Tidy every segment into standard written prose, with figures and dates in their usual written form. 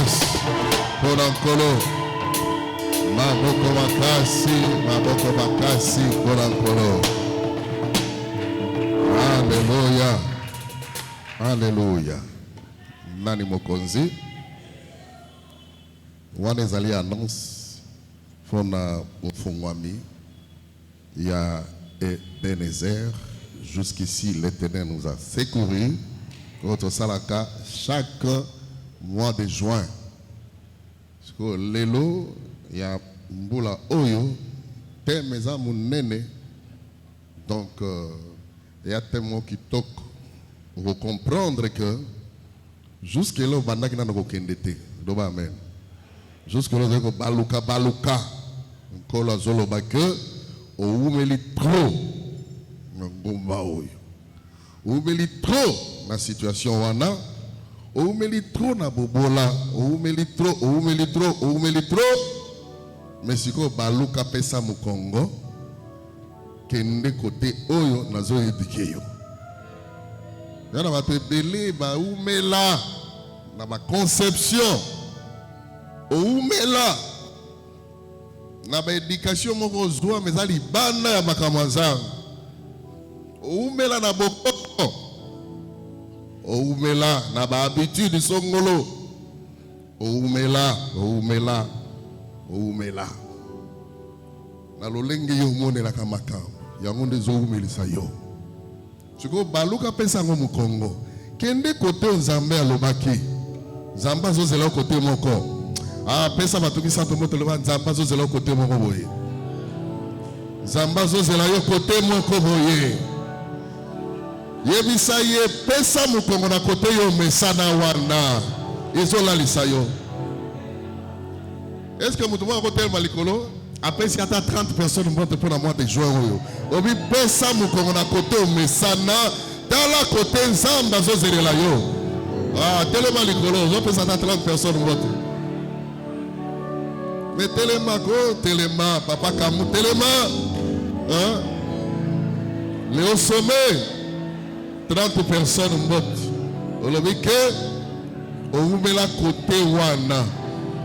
grâce. Pour l'encolo. Maboko makasi pour l'encolo. Alléluia. Alléluia. Nani mokonzi. Wana ezali annonce fona mofungwami ya Ebenezer. Jusqu'ici l'Éternel nous a secourus. Notre salaka chaque mois de juin. Parce que lelo ya mbula oyo te meza munene. Donc il y a tellement qui toque pour comprendre que jusque là banda qui n'a pas kendete. Doba amen. Jusque là ko baluka ko la zolo ba que o umeli trop ngomba oyo. Umeli trop na situation wana, umeli trop na bobola, umeli trop. Mais si ko baluka pesa mu Congo kende côté oyo nazo éduquer yo. Yana ba pebele ba umela na ba conception. Umela na ba éducation moko zwa mezali bana ya makamazanga. Umela na bokoko. Umela na ba habitude songolo. Umela. Na lolenge yo mone la kamaka. Yango ndezo umelisa yo. Siko baluka pesa ngo mu Congo. Kende kote nzambe alobaki. Nzamba zozela kote moko. Ah pesa batuki santo moto loba nzamba zozela kote moko boye. Nzamba zozela yo kote moko boye. Yebisa ye pesa mu Congo na kote yo mesana wana. Ezola lisayo. Est-ce que mutu mwa kote malikolo? Après si y a 30 personnes montent pour la mois de juin. Obi pesa mu Congo na kote yo mesana. Dans la côté nzamba zozela la yo. Ah tellement malikolo, zo pesa 30 personnes montent. Mais téléma, papa Kamou, téléma. Hein? Mais au sommet, 30 personnes montent. On le dit que, on met la côté wana.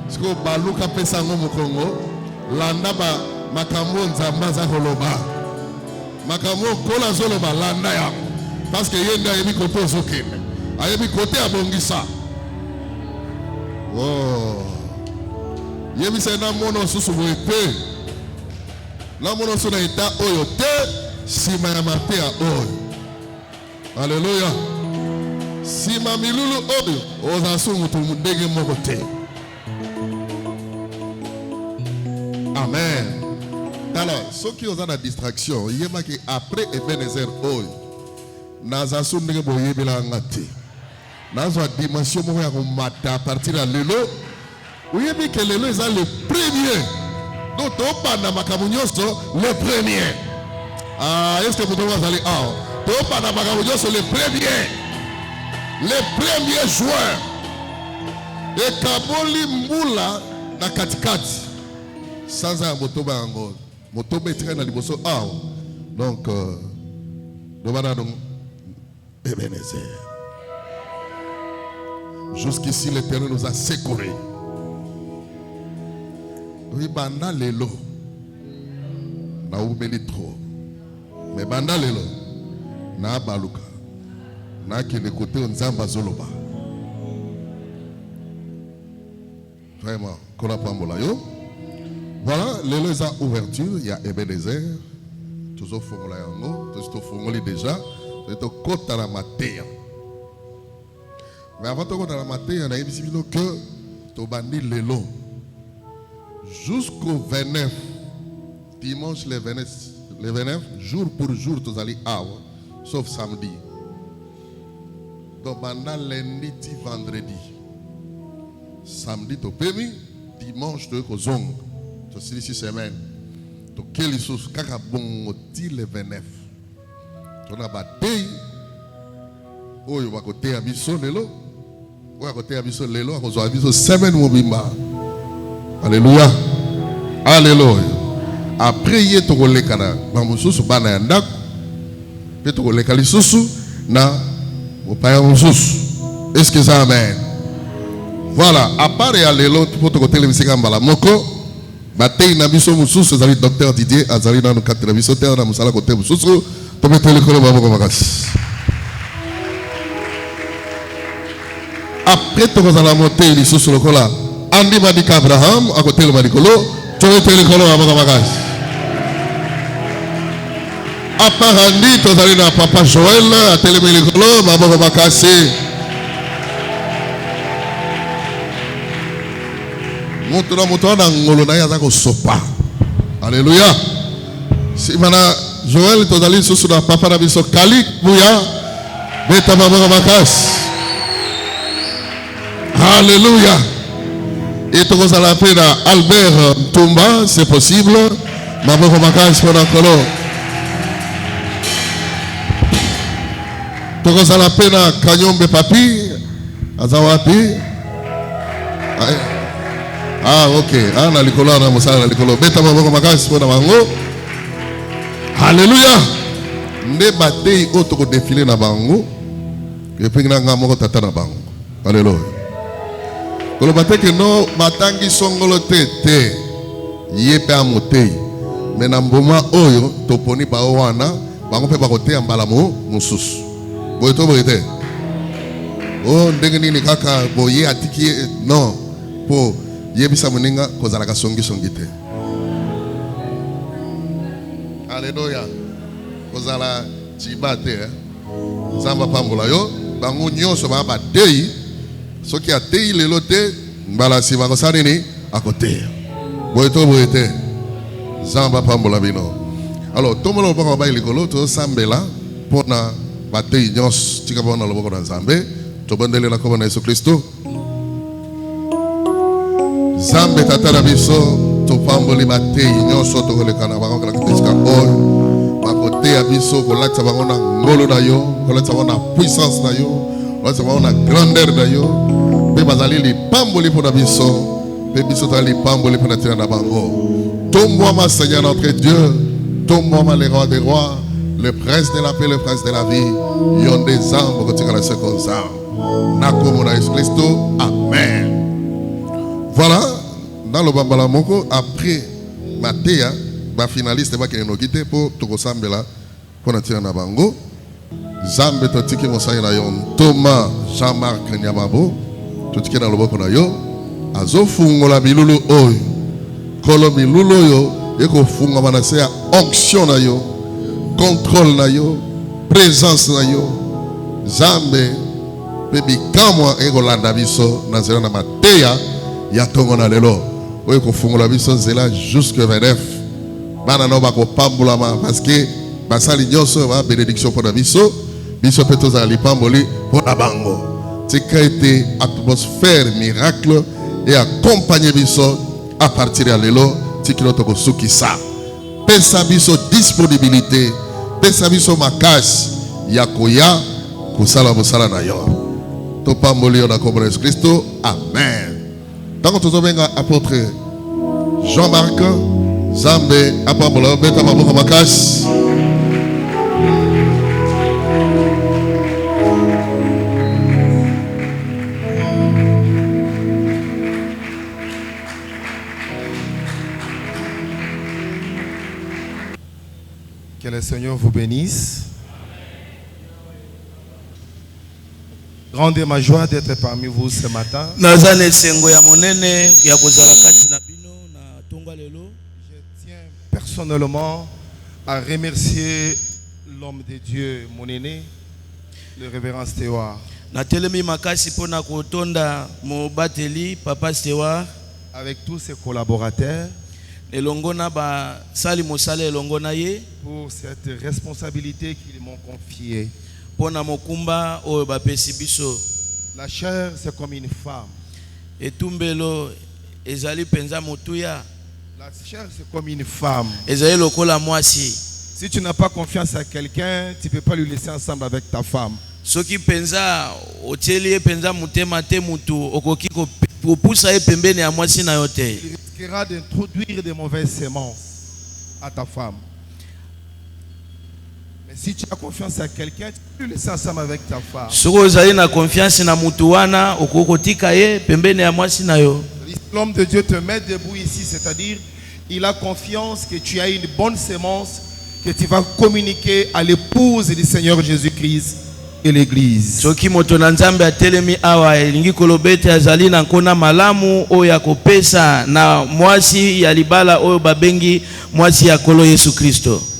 Parce que baluka pesa ngo mu Congo, landa ba makambo nzamba za koloba. Makambo kola zoloba landa ya. Parce que yenda yebi côté zokene. Ayebi côté abongisa. Oh. Yebisa na mono susu boete. Na mono suna ita oyo te sima ya matea oyo. Alléluia. Sima milulu oyo ozasu mutu mundege moko te. Amen. Alors, ceux qui ont la distraction, yeba ki après Ebenezer oyo nazasu ndege boyebela ngate. Nazo dimension moko ya komata à partir de lelo. Oui, mais que les lois sont le premier. Donc, on parle de le premier. Ah, est-ce que vous devez aller? Ah, on parle de le premier. Le premier joueur. Et Kaboli Moula na katikati. Sans un motoba ango. Motoba est très dans le bosso. Ah, donc, demandons Ebenezer. Jusqu'ici, l'Éternel nous a secourus. Oui, banda lelo na umeli trop. Mais banda lelo na baluka na kele côté nzamba zoloba. Vraiment, kola pambola yo. Voilà, lelo za ouverture, il y a Ebenezer. Toujours fongola yango, toujours fongoli déjà, c'est kota la matéa. Mais avant de kota la matéa, na yebisi bino que to bandi lelo. Jusqu'au 29, dimanche le 29, jour pour jour, tous allez sauf samedi. Donc pendant lundi, vendredi, samedi, tu permis, dimanche, tu kozong. Tu sais, 6 semaines. Donc, quelle chose, kaka bon, le 29. Tu as battu, oh, il va côté à biso lelo, ou à côté à biso lelo, à côté à biso semaine mobimba. Alléluia. Alléluia. Après, il y a tout le kana. Mamususu bana yandak. Puis tout le kalisusu na mopaya mususu. Est-ce que ça amen? Voilà, à part et à l'élo, pour te côté, le musique en bala. Moko, bataille na biso mususu, zali docteur Didier, azali na nukate na biso, terre na musala côté mususu, to mette le kolo babo komakas. Après, tu vas la monter, il est sous le cola. Andy m'a dit qu'Abraham, à côté de Maricolo, tu vas te le colo à Bogamagas. À part Andy, tu vas aller dans Papa Joël, à Télémélicolo, à Bogamagas. Montre dans Ngolona, il y a un sopa. Alléluia. Si maintenant Joël, tu vas aller sous le Papa Nabiso Kalik, Bouya, Beta Bogamagas. Alléluia. Et tu vas l'appeler Albert Tumba, c'est possible. Maman Romakas pour Colo. Tu vas l'appeler Kanyombe Papi, Azawapi. Ah, ok. Ah, na Licolo, na Moussa, na Licolo. Beta Maman Romakas pour Namango. Alléluia. Ne batei autre défilé na bango. Et puis na ngamo tata na bango. Alléluia. Quand on que non, batangi songolo te yepe amotei. Mais na mboma oyo toponi ba wana, bango pe ba kote ambala mo mususu. Boy to boyete. Oh ndenge nini kaka boye atiki non po yebisa muninga kozala ka songi te. Alléluia. Kozala chibate Zamba pambola yo, bango nyonso ba batei. Ce qui a été le loté, balasi bakosani ni à côté. Boyeto boyete. Zamba pambola bino. Alors, tout le monde va ba ilikolo to sambela pona batei nyos tika bona loboko na Nzambe. To bandele na ko na Yesu Kristo. Zambe tatara biso to pamboli batei nyoso to kolekana bango kala kitika boy. Ba côté abiso ko latsa bango na ngolo na yo, ko latsa bango na puissance na yo. Nous avons la grandeur d'ailleurs. Nous avons les pamboli pour la biso. Nous avons les pamboli pour la terre de Bango. Tombe-moi, ma Seigneur, notre Dieu. Tombe-moi, le roi des rois. Le prince de la paix, le prince de la vie. Il y a des âmes qui ont été comme ça. Nakomo na Jésus Christ. Amen. Voilà. Dans le Bambala Moko, après Mathéa, ma finaliste va qui nous quitter pour tout ensemble là pour la terre de Bango. Zambe totiki mosai na yo Thomas Jean-Marc Nyamabo totiki na loboko na yo azofungola bilulu oyo kolo bilulu oyo eko funga manase ya onction na yo contrôle na yo présence na yo Zambe bebi kamwa eko landa biso na zela na Mateya ya tongo na lelo oyo eko fungola biso zela jusque 29 bana no bako pambula parce que basali nyonso ba bénédiction pour na biso. Biso peto za lipamboli pour la bango. C'est créé atmosphère miracle et accompagner biso à partir de l'élo. Tikino toko suki sa. Pesa biso disponibilité. Pesa biso makas. Yakoya kusala musala na yo. To pamboli on a comme Jésus Christ. Amen. Tant que tu venga apôtre Jean-Marc Zambe apambola beta maboko makas. Que le Seigneur vous bénisse. Rendez ma joie d'être parmi vous ce matin. Je tiens personnellement à remercier l'homme de Dieu, mon aîné, le révérend Stewart. Avec tous ses collaborateurs. Pour cette responsabilité qu'ils m'ont confiée. La chair, c'est comme une femme. La chair, c'est comme une femme. Si tu n'as pas confiance à quelqu'un, tu ne peux pas lui laisser ensemble avec ta femme. Il risquera d'introduire de mauvaises semences à ta femme. Mais Si tu as confiance à quelqu'un, tu peux le laisser ensemble avec ta femme. L'homme de Dieu te met debout ici, c'est-à-dire il a confiance que tu as une bonne sémence que tu vas communiquer à l'épouse du Seigneur Jésus-Christ et l'Église.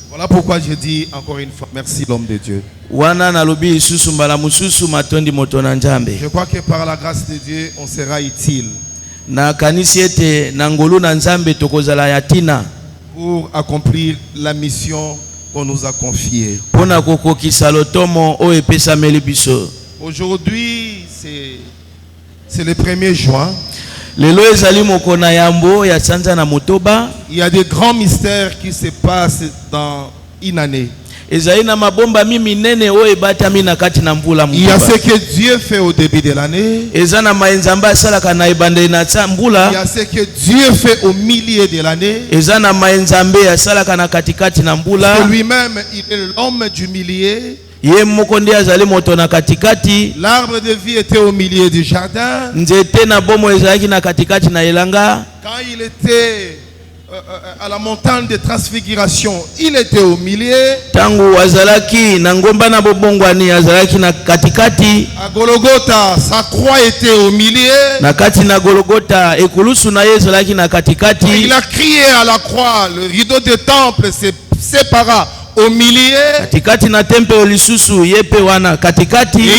Voilà pourquoi je dis encore une fois merci l'homme de Dieu. Je crois que par la grâce de Dieu, on sera utile pour accomplir la mission qu'on nous a confiée. Aujourd'hui, c'est le 1er juin. Il y a des grands mystères qui se passent dans une année. Il y a ce que Dieu fait au début de l'année. Il y a ce que Dieu fait au milieu de l'année. Lui-même, il est l'homme du milieu. L'arbre de vie était au milieu du jardin. Quand il était à la montagne de transfiguration, il était au milieu. À Golgotha, sa croix était au milieu. Il a crié à la croix, le rideau du temple se sépara au milieu. Et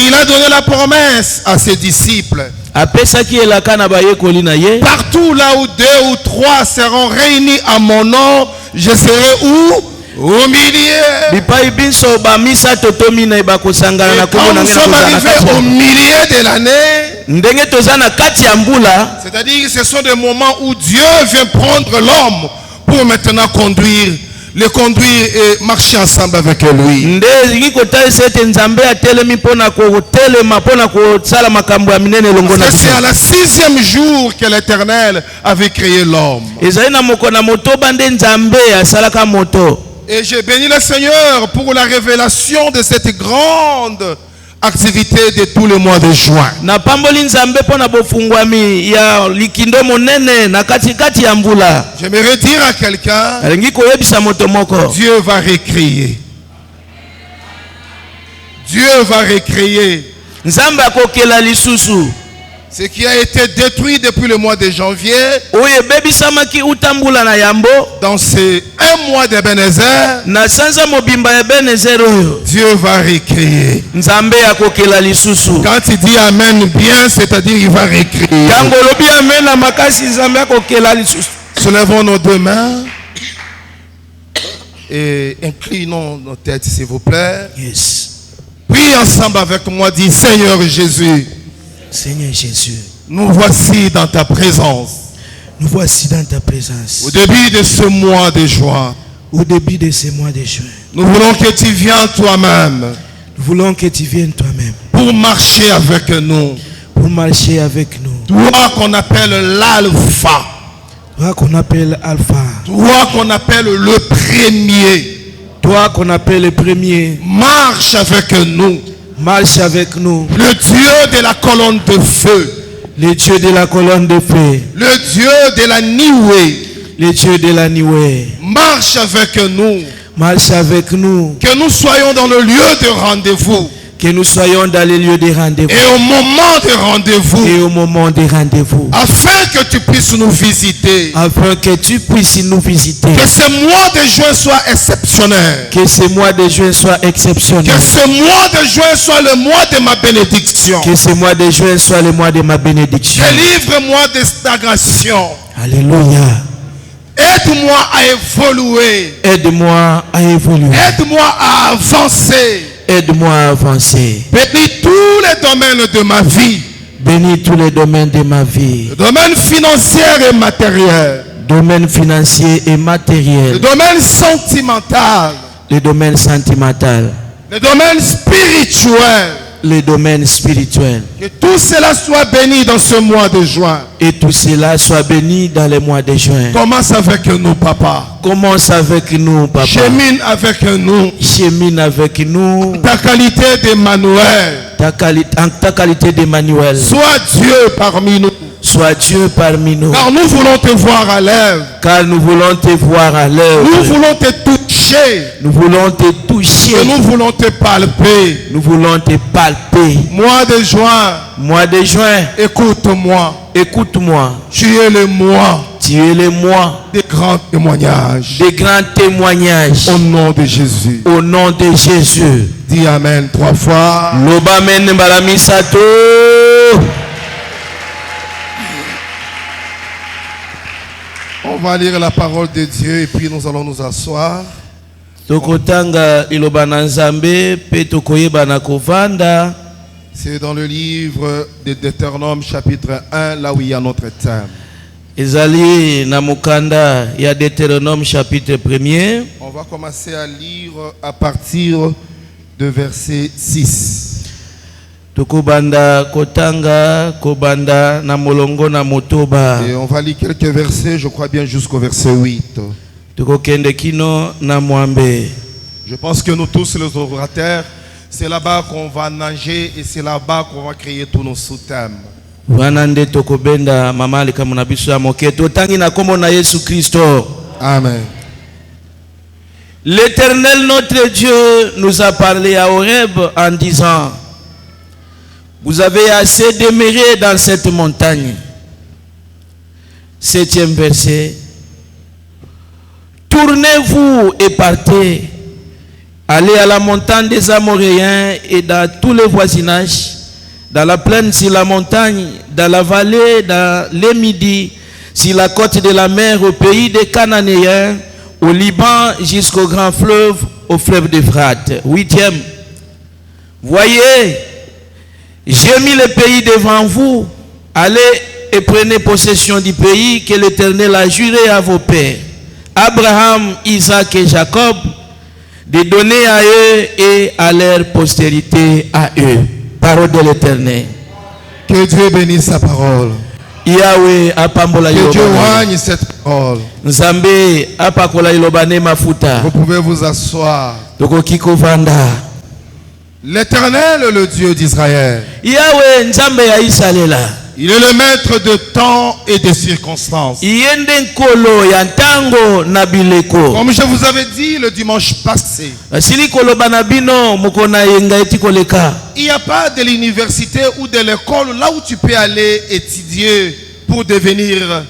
il a donné la promesse à ses disciples. Partout là où 2 ou 3 seront réunis à mon nom, je serai où? Au milieu. Et quand nous sommes arrivés au milieu de l'année, c'est-à-dire ce sont des moments où Dieu vient prendre l'homme pour maintenant le conduire et marcher ensemble avec lui. C'est à la 6e jour que l'Éternel avait créé l'homme. Et j'ai béni le Seigneur pour la révélation de cette grande activité de tout le mois de juin. J'aimerais dire à quelqu'un, Dieu va recréer. Dieu va recréer ce qui a été détruit depuis le mois de janvier. Dans ces 1 mois d'Ebenezer, Dieu va recréer. Quand il dit Amen bien, c'est-à-dire il va recréer. Soulevons nos 2 mains et inclinons nos têtes, s'il vous plaît. Yes. Prie ensemble avec moi, dis Seigneur Jésus. Seigneur Jésus, nous voici dans ta présence. Nous voici dans ta présence. Au début de ce mois de juin. Au début de ce mois de juin. Nous voulons que tu viennes toi-même. Nous voulons que tu viennes toi-même. Pour marcher avec nous. Pour marcher avec nous. Toi qu'on appelle l'alpha. Toi qu'on appelle alpha. Toi qu'on appelle le premier. Toi qu'on appelle le premier. Marche avec nous. Marche avec nous. Le Dieu de la colonne de feu. Le Dieu de la colonne de feu. Le Dieu de la nuée. Le Dieu de la nuée. Marche avec nous. Marche avec nous. Que nous soyons dans le lieu de rendez-vous. Que nous soyons dans les lieux de rendez-vous. Et au moment de rendez-vous. Et au moment de rendez-vous. Afin que tu puisses nous visiter. Afin que tu puisses nous visiter. Que ce mois de juin soit exceptionnel. Que ce mois de juin soit exceptionnel. Que ce mois de juin soit le mois de ma bénédiction. Que ce mois de juin soit le mois de ma bénédiction. Délivre-moi de stagnation. Alléluia. Aide-moi à évoluer. Aide-moi à évoluer. Aide-moi à avancer. Aide-moi à avancer. Bénis tous les domaines de ma vie. Bénis tous les domaines de ma vie. Le domaine financier et matériel. Domaine financier et matériel. Le domaine sentimental. Le domaine sentimental. Le domaine spirituel. les domaines spirituels. Que tout cela soit béni dans ce mois de juin. Et tout cela soit béni dans les mois de juin. Commence avec nous, papa. Commence avec nous, papa. Chemine avec nous. Chemine avec nous. Ta qualité d'Emmanuel. En ta qualité d'Emmanuel. Sois Dieu parmi nous. Sois Dieu parmi nous. Car nous voulons te voir à l'œuvre. Car nous voulons te voir à l'œuvre. Nous voulons te toucher. Nous voulons te toucher. Et nous voulons te palper. Nous voulons te palper. Mois de juin. Mois de juin. Écoute-moi. Écoute-moi. Tu es le mois. Tu es le mois des grands témoignages. Des grands témoignages. Au nom de Jésus. Au nom de Jésus. Dis Amen 3 fois. Lobamen balamisato. On va lire la parole de Dieu et puis nous allons nous asseoir. Tokotanga ilobana nzambe pe tokoyeba na kovanda. C'est dans le livre de Deutéronome chapitre 1 là où il y a notre thème. Ezali na mukanda ya Deutéronome chapitre 1er. On va commencer à lire à partir de verset 6. Tokobanda kotanga kobanda na molongo na motoba. Et on va lire quelques versets, je crois bien jusqu'au verset 8. Tokokende kino na mwambe. Je pense que nous tous les orateurs, c'est là-bas qu'on va nager et c'est là-bas qu'on va créer tous nos sous-thèmes. Wanande tokobenda mamali kama na biso ya moketo tangi na kombo na Yesu Kristo. Amen. L'Éternel notre Dieu nous a parlé à Horeb en disant: vous avez assez demeuré dans cette montagne. 7e verset. Tournez-vous et partez. Allez à la montagne des Amoréens et dans tous les voisinages, dans la plaine sur la montagne, dans la vallée, dans les midis, sur la côte de la mer, au pays des Cananéens, au Liban jusqu'au grand fleuve, au fleuve d'Euphrate. 8e. Voyez, j'ai mis le pays devant vous. Allez et prenez possession du pays que l'Éternel a juré à vos pères, Abraham, Isaac et Jacob, de donner à eux et à leur postérité à eux. Parole de l'Éternel. Que Dieu bénisse sa parole. Yahweh apambola Que Dieu ilobane. règne cette parole. Nzambe apakola ilobane mafuta. Vous pouvez vous asseoir. Tokokiko vanda. L'Éternel, le Dieu d'Israël. Yahweh nzambe ya Isalela. Il est le maître de temps et de circonstances. Yende nkolo ya ntango na bileko. Comme je vous avais dit le dimanche passé, Asili kolobana bino mukona yenga eti koleka. il n'y a pas de l'université ou de l'école là où tu peux aller étudier pour devenir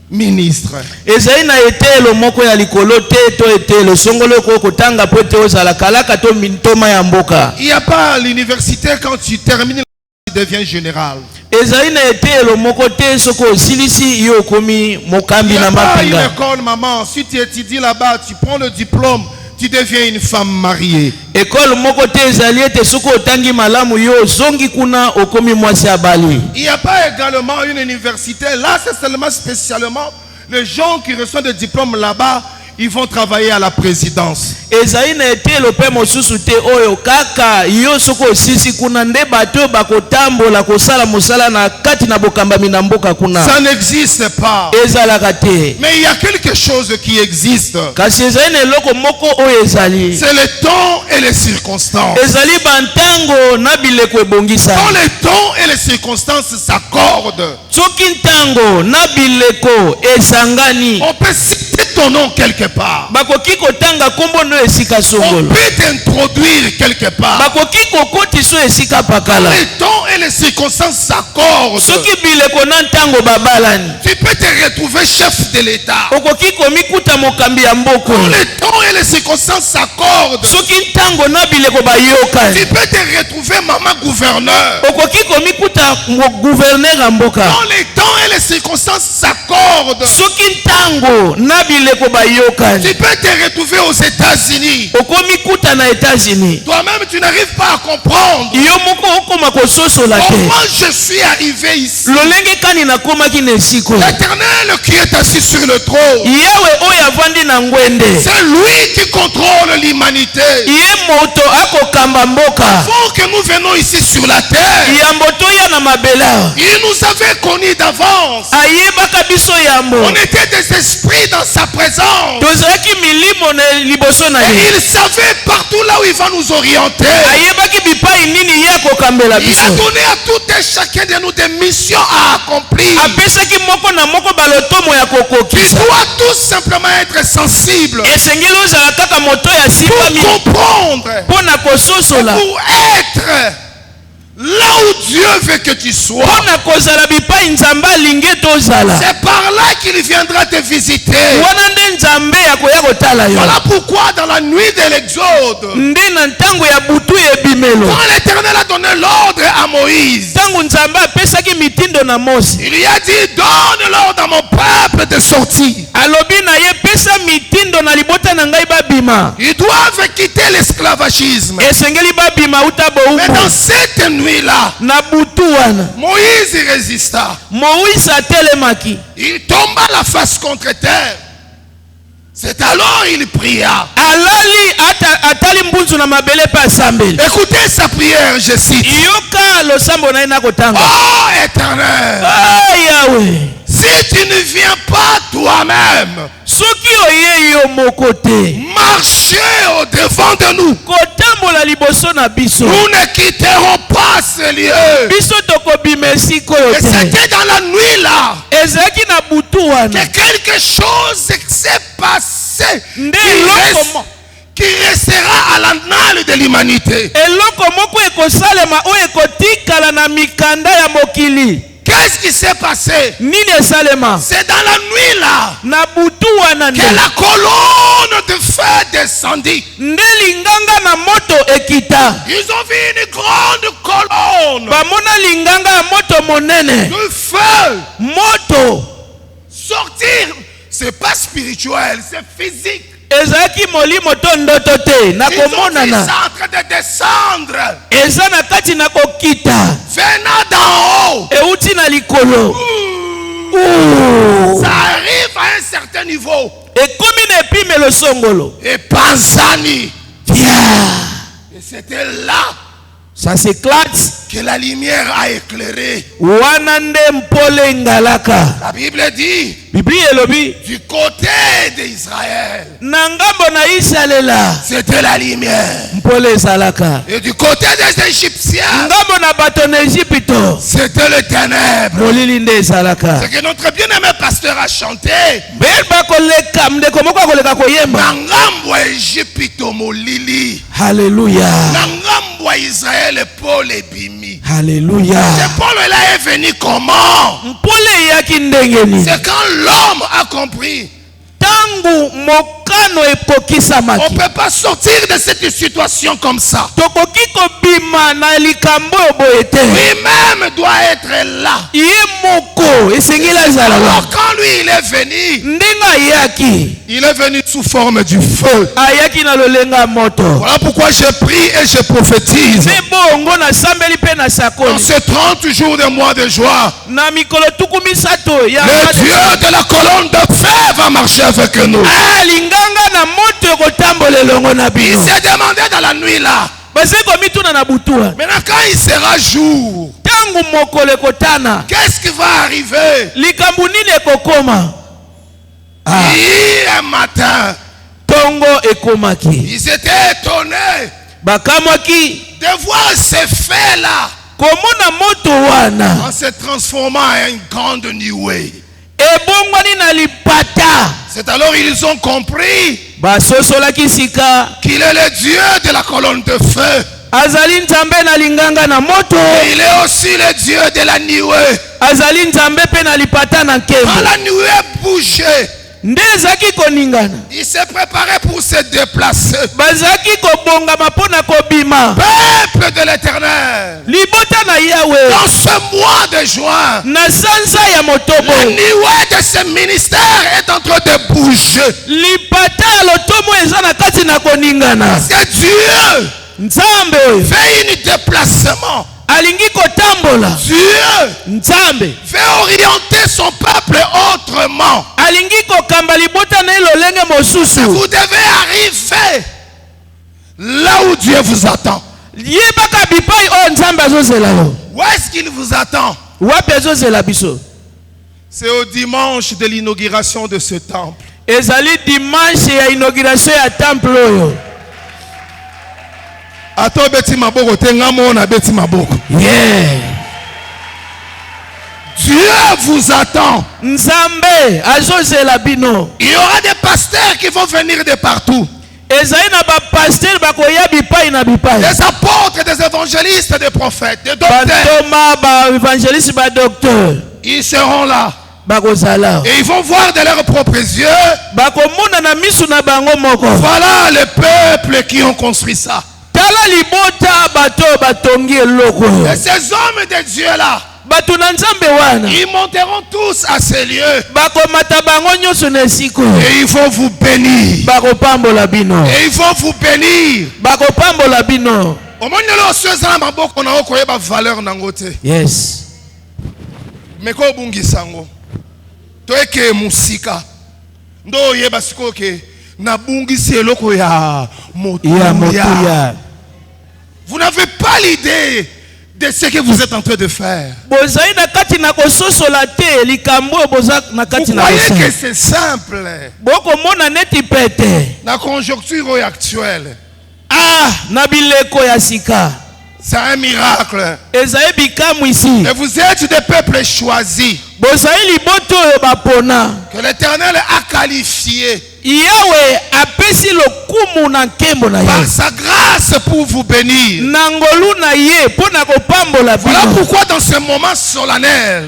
ministre. Ezali na etelo moko ya likolo te to etelo songolo ko kotanga po te ozala kalaka to mintoma ya mboka. Il n'y a pas l'université quand tu termines tu deviens général. Ezali na etelo moko te soko osilisi yo komi mokambi Il n'y na a pas une mapinga. école, maman. Si tu étudies là-bas, tu prends le diplôme, tu deviens une femme mariée. École moko te ezali ete soko otangi malamu yo zongi kuna okomi mwasi ya bali. Il n'y a pas également une université. Là, c'est seulement spécialement les gens qui reçoivent des diplômes là-bas, ils vont travailler à la présidence. Ezali na etelo pe mosusu te oyo kaka yo soko osisi kuna nde bato bakotambola kosala mosala na kati na bokambami na mboka kuna. Ça n'existe pas. Ezalaka te. Mais il y a quelque chose qui existe. Kasi ezali na eloko moko oyo ezali. C'est le temps et les circonstances. Ezali bantango na bileko ebongisa. Quand les temps et les circonstances s'accordent, Soki ntango na bileko esangani. on peut citer ton nom quelque part. Bakoki kotanga kombo no esika On songolo. peut t'introduire quelque part. Bakoki kokoti so esika Quand pakala. les temps et les circonstances s'accordent, Soki bileko na ntango babalani. tu peux te retrouver chef de l'État. Okoki komikuta mokambi ya mboko. Quand les temps et les circonstances s'accordent, Soki ntango na bileko bayokani. tu peux te retrouver maman gouverneur. Okoki komikuta gouverneur ya mboka. Quand les temps et les circonstances s'accordent, Soki ntango na bileko bayokani. tu peux te retrouver aux États-Unis. Okomikuta na États-Unis. Toi-même, tu n'arrives pas à comprendre Yo moko okoma kososola te. comment je suis arrivé ici. Lolenge kani nakomaki na esiko. L'Éternel qui est assis sur le trône, Yawe oyo avandi na ngwende. c'est lui qui contrôle l'humanité. Ye moto akokamba mboka. Avant que nous venons ici sur la terre, Ya moto ya na mabela. il nous avait connus d'avance. Ayebaka biso yambo. On était des esprits dans sa présence. Tozaki milimo na liboso na Et ye. il savait partout là où il va nous orienter. Ayebaki bipai nini ye akokambela Il biso. a donné à tout et chacun de nous des missions à accomplir. Apesaki moko na moko balotomo ya Tu kokokisa. dois tout simplement être sensible Esengeli ozala kaka moto ya pour simbami comprendre, mpona kososola. pour être là où Dieu veut que tu sois. Mpona kozala bipai nzambe alingi tozala. C'est par là qu'il viendra te visiter. Wana nde nzambe akoya kotala yo. Voilà pourquoi dans la nuit de l'Exode, Nde na ntango ya butu ebimelo. quand l'Éternel a donné l'ordre à Moïse, Ntango nzambe apesaki mitindo na Mose. il lui a dit, donne l'ordre à mon peuple de sortir. Alobi na ye pesa mitindo na libota na ngai babima. Ils doivent quitter l'esclavagisme. Esengeli babima uta Mais boumbu. dans cette nuit-là, Na butu wana. Moïse résista. Moïse atelemaki. Il tomba la face contre terre. C'est alors il pria. Alali atali mbunzu na mabele pa asambeli. Écoutez sa prière, je cite. Yoka losambo na ye na kotanga. Oh Éternel, Ah Yahweh. si tu ne viens pas toi-même Soki oye yo moko te. marcher au devant de nous, Kotambola liboso na biso. nous ne quitterons pas ce lieu. Biso tokobima esika oyo Et te. c'était dans la nuit là Ezalaki na butu wana. que quelque chose s'est passé Nde qui eloko qui restera à l'annale de l'humanité. eloko moko ekosalema oyo ekotikala na mikanda ya mokili. Qu'est-ce qui s'est passé? Nini esalema? C'est dans la nuit là Na butu wana que nde. la colonne de feu descendit. Nde linganga na moto ekita. Ils ont vu une grande colonne Bamona linganga ya moto monene. de feu Moto. sortir. C'est pas spirituel, c'est physique. Ezalaki molimo to ndoto te. Na Ils ont vu komonana. ça en train de descendre, Eza na kati na kokita. venant d'en haut. Euti na likolo. Ça arrive à un certain niveau. Ekomi na epimelo songolo. Et Panzani. Tia. Et c'était là Ça s'éclate. que la lumière a éclairé. Wana nde mpole ngalaka. La Bible dit, Biblia elobi. du côté d'Israël, Na ngambo na Isalela. c'était la lumière. Mpole ezalaka. Et du côté des Égyptiens, Ngambo na bato na Egypto. c'était le ténèbre. Molili nde ezalaka. Ce que notre bien-aimé pasteur a chanté, Beba koleka mndeko moko akoleka koyemba. Nangambo Égypto molili, Hallelujah. Nangambo Israël Paul et Bimi. Hallelujah. Et Paul là est venu comment? Mpole yaki ndengeni. C'est quand l'homme a compris. Tangu mokano On epokisamaki. ne peut pas sortir de cette situation comme ça. Tokoki kobima na likambo boye te. Lui-même doit être là. Ye moko esengeli azala Alors wana. quand lui il est venu, Ndenga ayaki. il est venu sous forme du feu. Ayaki na lolenga moto. Voilà pourquoi je prie et je prophétise. Me bongo na sambeli pe na Dans sakoli. ces 30 jours de mois de joie, Na mikolo tukumi sato ya le Dieu de la colonne de feu va marcher avec nous. linganga na moto ekotambola elongo na Il bino. s'est demandé dans la nuit là. Base komituna na butua. Maintenant quand il sera jour, Tangu mokolo ekotana. qu'est-ce qui va arriver? Likambo nini ekokoma? Et un matin, Tongo ekomaki. ils étaient étonnés Bakamwaki. de voir ces faits là Komona moto wana. en se transformant en une grande nuée. Ebongwani na lipata. C'est alors ils ont compris Basosolaki sika. qu'il est le Dieu de la colonne de feu. Azali nzambe na linganga na moto. Et il est aussi le Dieu de la nuée. Azali nzambe pe na lipata na Quand nkembo. la nuée bougeait, Nde ezaki koningana. il s'est préparé pour se déplacer. Bazaki kobongama mpona kobima. Peuple de l'Éternel, Libota na Yahweh. dans ce mois de juin, Na sanza ya motobo. la nuée de ce ministère est en train de bouger. Lipata ya lotomo eza na kati na koningana. C'est Dieu Nzambe oyo fait un déplacement. alingi kotambola Dieu nzambe veut orienter son peuple autrement. alingi kokamba libota na ye lolenge mosusu Vous devez arriver là où Dieu vous attend. yebaka bipai oyo nzambe azozela yo Où est-ce qu'il vous attend? wapi azozela biso C'est au dimanche de l'inauguration de ce temple. ezali dimanche ya inauguration ya temple oyo Ato beti maboko te ngamo na beti maboko. yeah. Dieu vous attend. nzambe azozela bino Il y aura des pasteurs qui vont venir de partout. ezali na bapaster bakoya bipai na bipai Des apôtres, des évangélistes, des prophètes, des docteurs. bantoma baevangeliste badocteur Ils seront là. bakozala Et ils vont voir de leurs propres yeux. bakomona na misu na bango moko Voilà les peuples qui ont construit ça. tala libota bato batongi eloko Et ces hommes de Dieu-là, bato na nzambe wana ils monteront tous à ces lieux. bakomata bango nyonso na esika oyo Et ils vont vous bénir. bakopambola bino Et ils vont vous bénir. bakopambola bino Au moins, nous sommes en maboko na oko yeba valeur nango te. yes Mais ko bungi sango. To eke musika. Ndo yeba siko ke na bungi si eloko ya ya motuya. motuya Vous n'avez pas l'idée de ce que vous êtes en train de faire. bozali na kati na kososola te likambo oyo boza na Vous kati na croyez que kosala c'est simple. bokomona neti pete La conjoncture actuelle, ah na bileko ya sika c'est un miracle. ezali bikamu isi Et vous êtes des peuples choisis bozali liboto oyo bapona que l'Éternel a qualifiés yawe apesi lokumu na nkembo na par ye sa grâce pour vous bénir. na ngolu na ye mpo na kopambola Voilà bino pourquoi dans ce moment solennel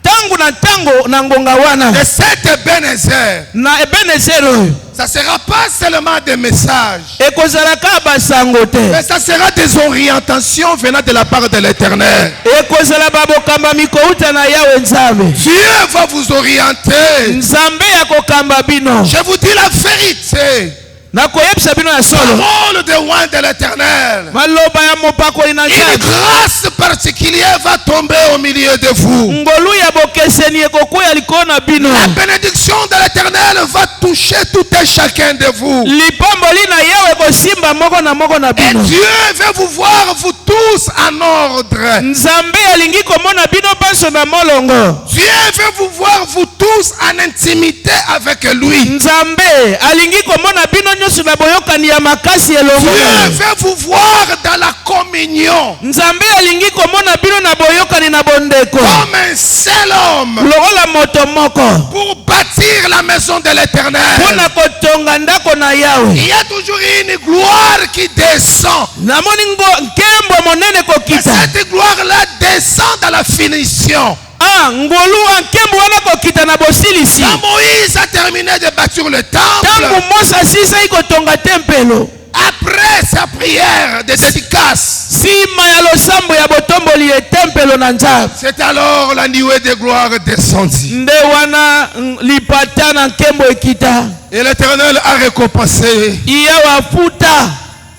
ntango na ntango na ngonga wana de cette Ebenezer, na ebenezer oyo ça ne sera pas seulement des messages, ekozalaka basango te mais ça sera des orientations venant de la part de l'Éternel. ekozala babokambami kouta na yawe nzambe Dieu va vous orienter. nzambe ya kokamba bino Je vous dis la vérité. nakoyebisa bino ya solo Parole de loin de l'Éternel. maloba ya mopakoli na Une nzambe grâce particulière va tomber au milieu de vous. ngolu ya bokeseni ekokwea likolo na bino La bénédiction de l'Éternel va toucher tout et chacun de vous. lipamboli na yawe ekosimba moko na Et bino Dieu veut vous voir, vous tous, en ordre. nzambe alingi komona bino panso na molongo Dieu veut vous voir, vous tous, en intimité avec lui. nzambe alingi komona bino nyonso na boyokani ya makasi elongo Dieu na ye. veut vous voir dans la communion. nzambe alingi komona bino na boyokani na bondeko Comme un seul homme. lokola moto moko Pour bâtir la maison de mpo l'Éternel. na kotonga ndako na yawe Il y a toujours une gloire qui descend. namoni nkembo monene Et kokita cette gloire-là descend dans la finition. ah ngolu nkembo wana kokita na bosilisi Quand Moïse a terminé de bâtir le ntango temple, mose asilisaki kotonga tempelo après sa prière de dédicace, nsima ya losambo ya botomboli ya tempelo na nzambe c'est alors la nuée de gloire descendit. nde wana lipata na nkembo ekita Et l'Éternel a récompensé yawe afuta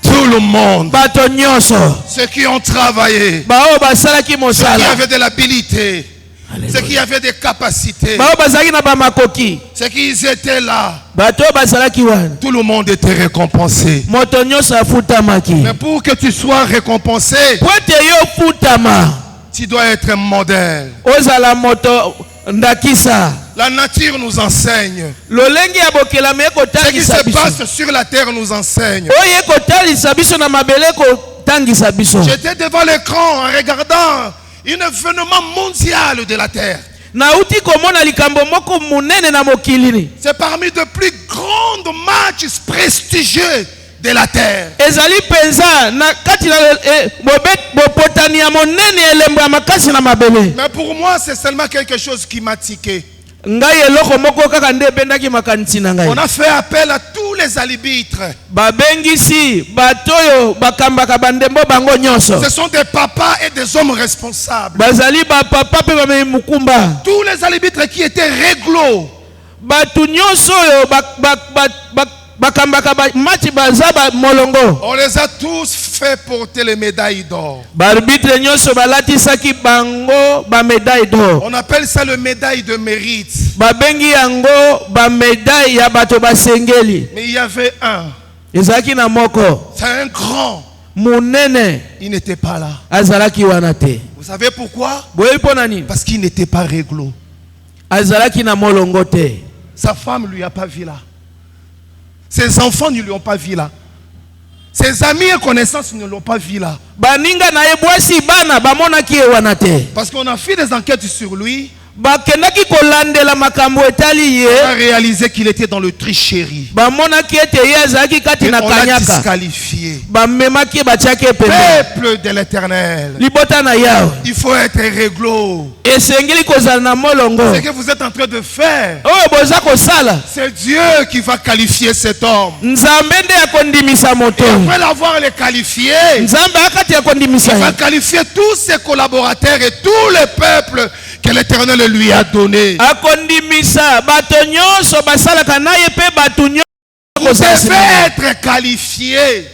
tout le monde. bato nyonso Ceux qui ont travaillé, baoyo basalaki ceux qui mosala avaient de l'habilité, ceux qui avaient des capacités, baoyo bazalaki na bamakoki ceux qui étaient là, bato oyo bazalaki wana tout le monde était récompensé. moto nyonso afutamaki Mais pour que tu sois récompensé, po ete yo futama tu dois être un modèle. ozala moto ndakisa La nature nous enseigne. lolenge ya bokelami Ce qui ekotangisa se biso passe sur la terre nous enseigne. oyo ekotalisa biso na mabele ekotangisa biso J'étais devant l'écran en regardant un événement mondial de la terre. nauti komona likambo moko monene na mokili C'est parmi de plus grands matchs prestigieux de la terre. ezali mpenza na kati na bopotani ya monene elembo ya makasi na mabele Mais pour moi, c'est seulement quelque chose qui m'a tiqué. ngai eloko moko kaka nde ebendaki makanisi na ngai On a fait appel à tous les arbitres. babengisi bato oyo bakambaka bandembo bango nyonso Ce sont des papas et des hommes responsables. bazali bapapa mpe bamemi mukumba Tous les arbitres qui étaient réglo. bato nyonso oyo bakambaka match bazaba molongo. On les a tous fait porter les médailles d'or. Barbitre nyonso balatisaki bango ba médaille d'or. On appelle ça le médaille de mérite. Babengi yango ba médaille ya bato basengeli. Mais il y avait un. Ezaki na moko. C'est un grand. Munene. Il n'était pas là. Azalaki wanate. Vous savez pourquoi? Boye pona nini? Parce qu'il n'était pas réglo. Azalaki na molongo te. Sa femme ne lui a pas vu là. Ses enfants ne lui ont pas vu là. Ses amis et connaissances ne l'ont pas vu là. Baninga na ebwasi bana bamonaki wanate. Parce qu'on a fait des enquêtes sur lui. Bakendaki kolandela makambo etali ye. On a réalisé qu'il était dans le tricherie. Bamonaki ete ye azalaki kati na On l'a kanyaka. disqualifié. Bamemaki batiaki pembeni. Peuple de l'Éternel. Libota na yawe. Il faut être réglo. Esengeli kozala na molongo. Ce que vous êtes en train de faire, Oyo boza kosala. c'est Dieu qui va qualifier cet homme. Nzambe nde akondimisa moto. Après l'avoir les qualifié, Nzambe akati akondimisa il va ye. qualifier tous ses collaborateurs et tous les peuples que l'Éternel lui a donnés. Akondimisa bato nyonso basalaka na ye pe bato nyonso Vous kozala devez nsima. être qualifié.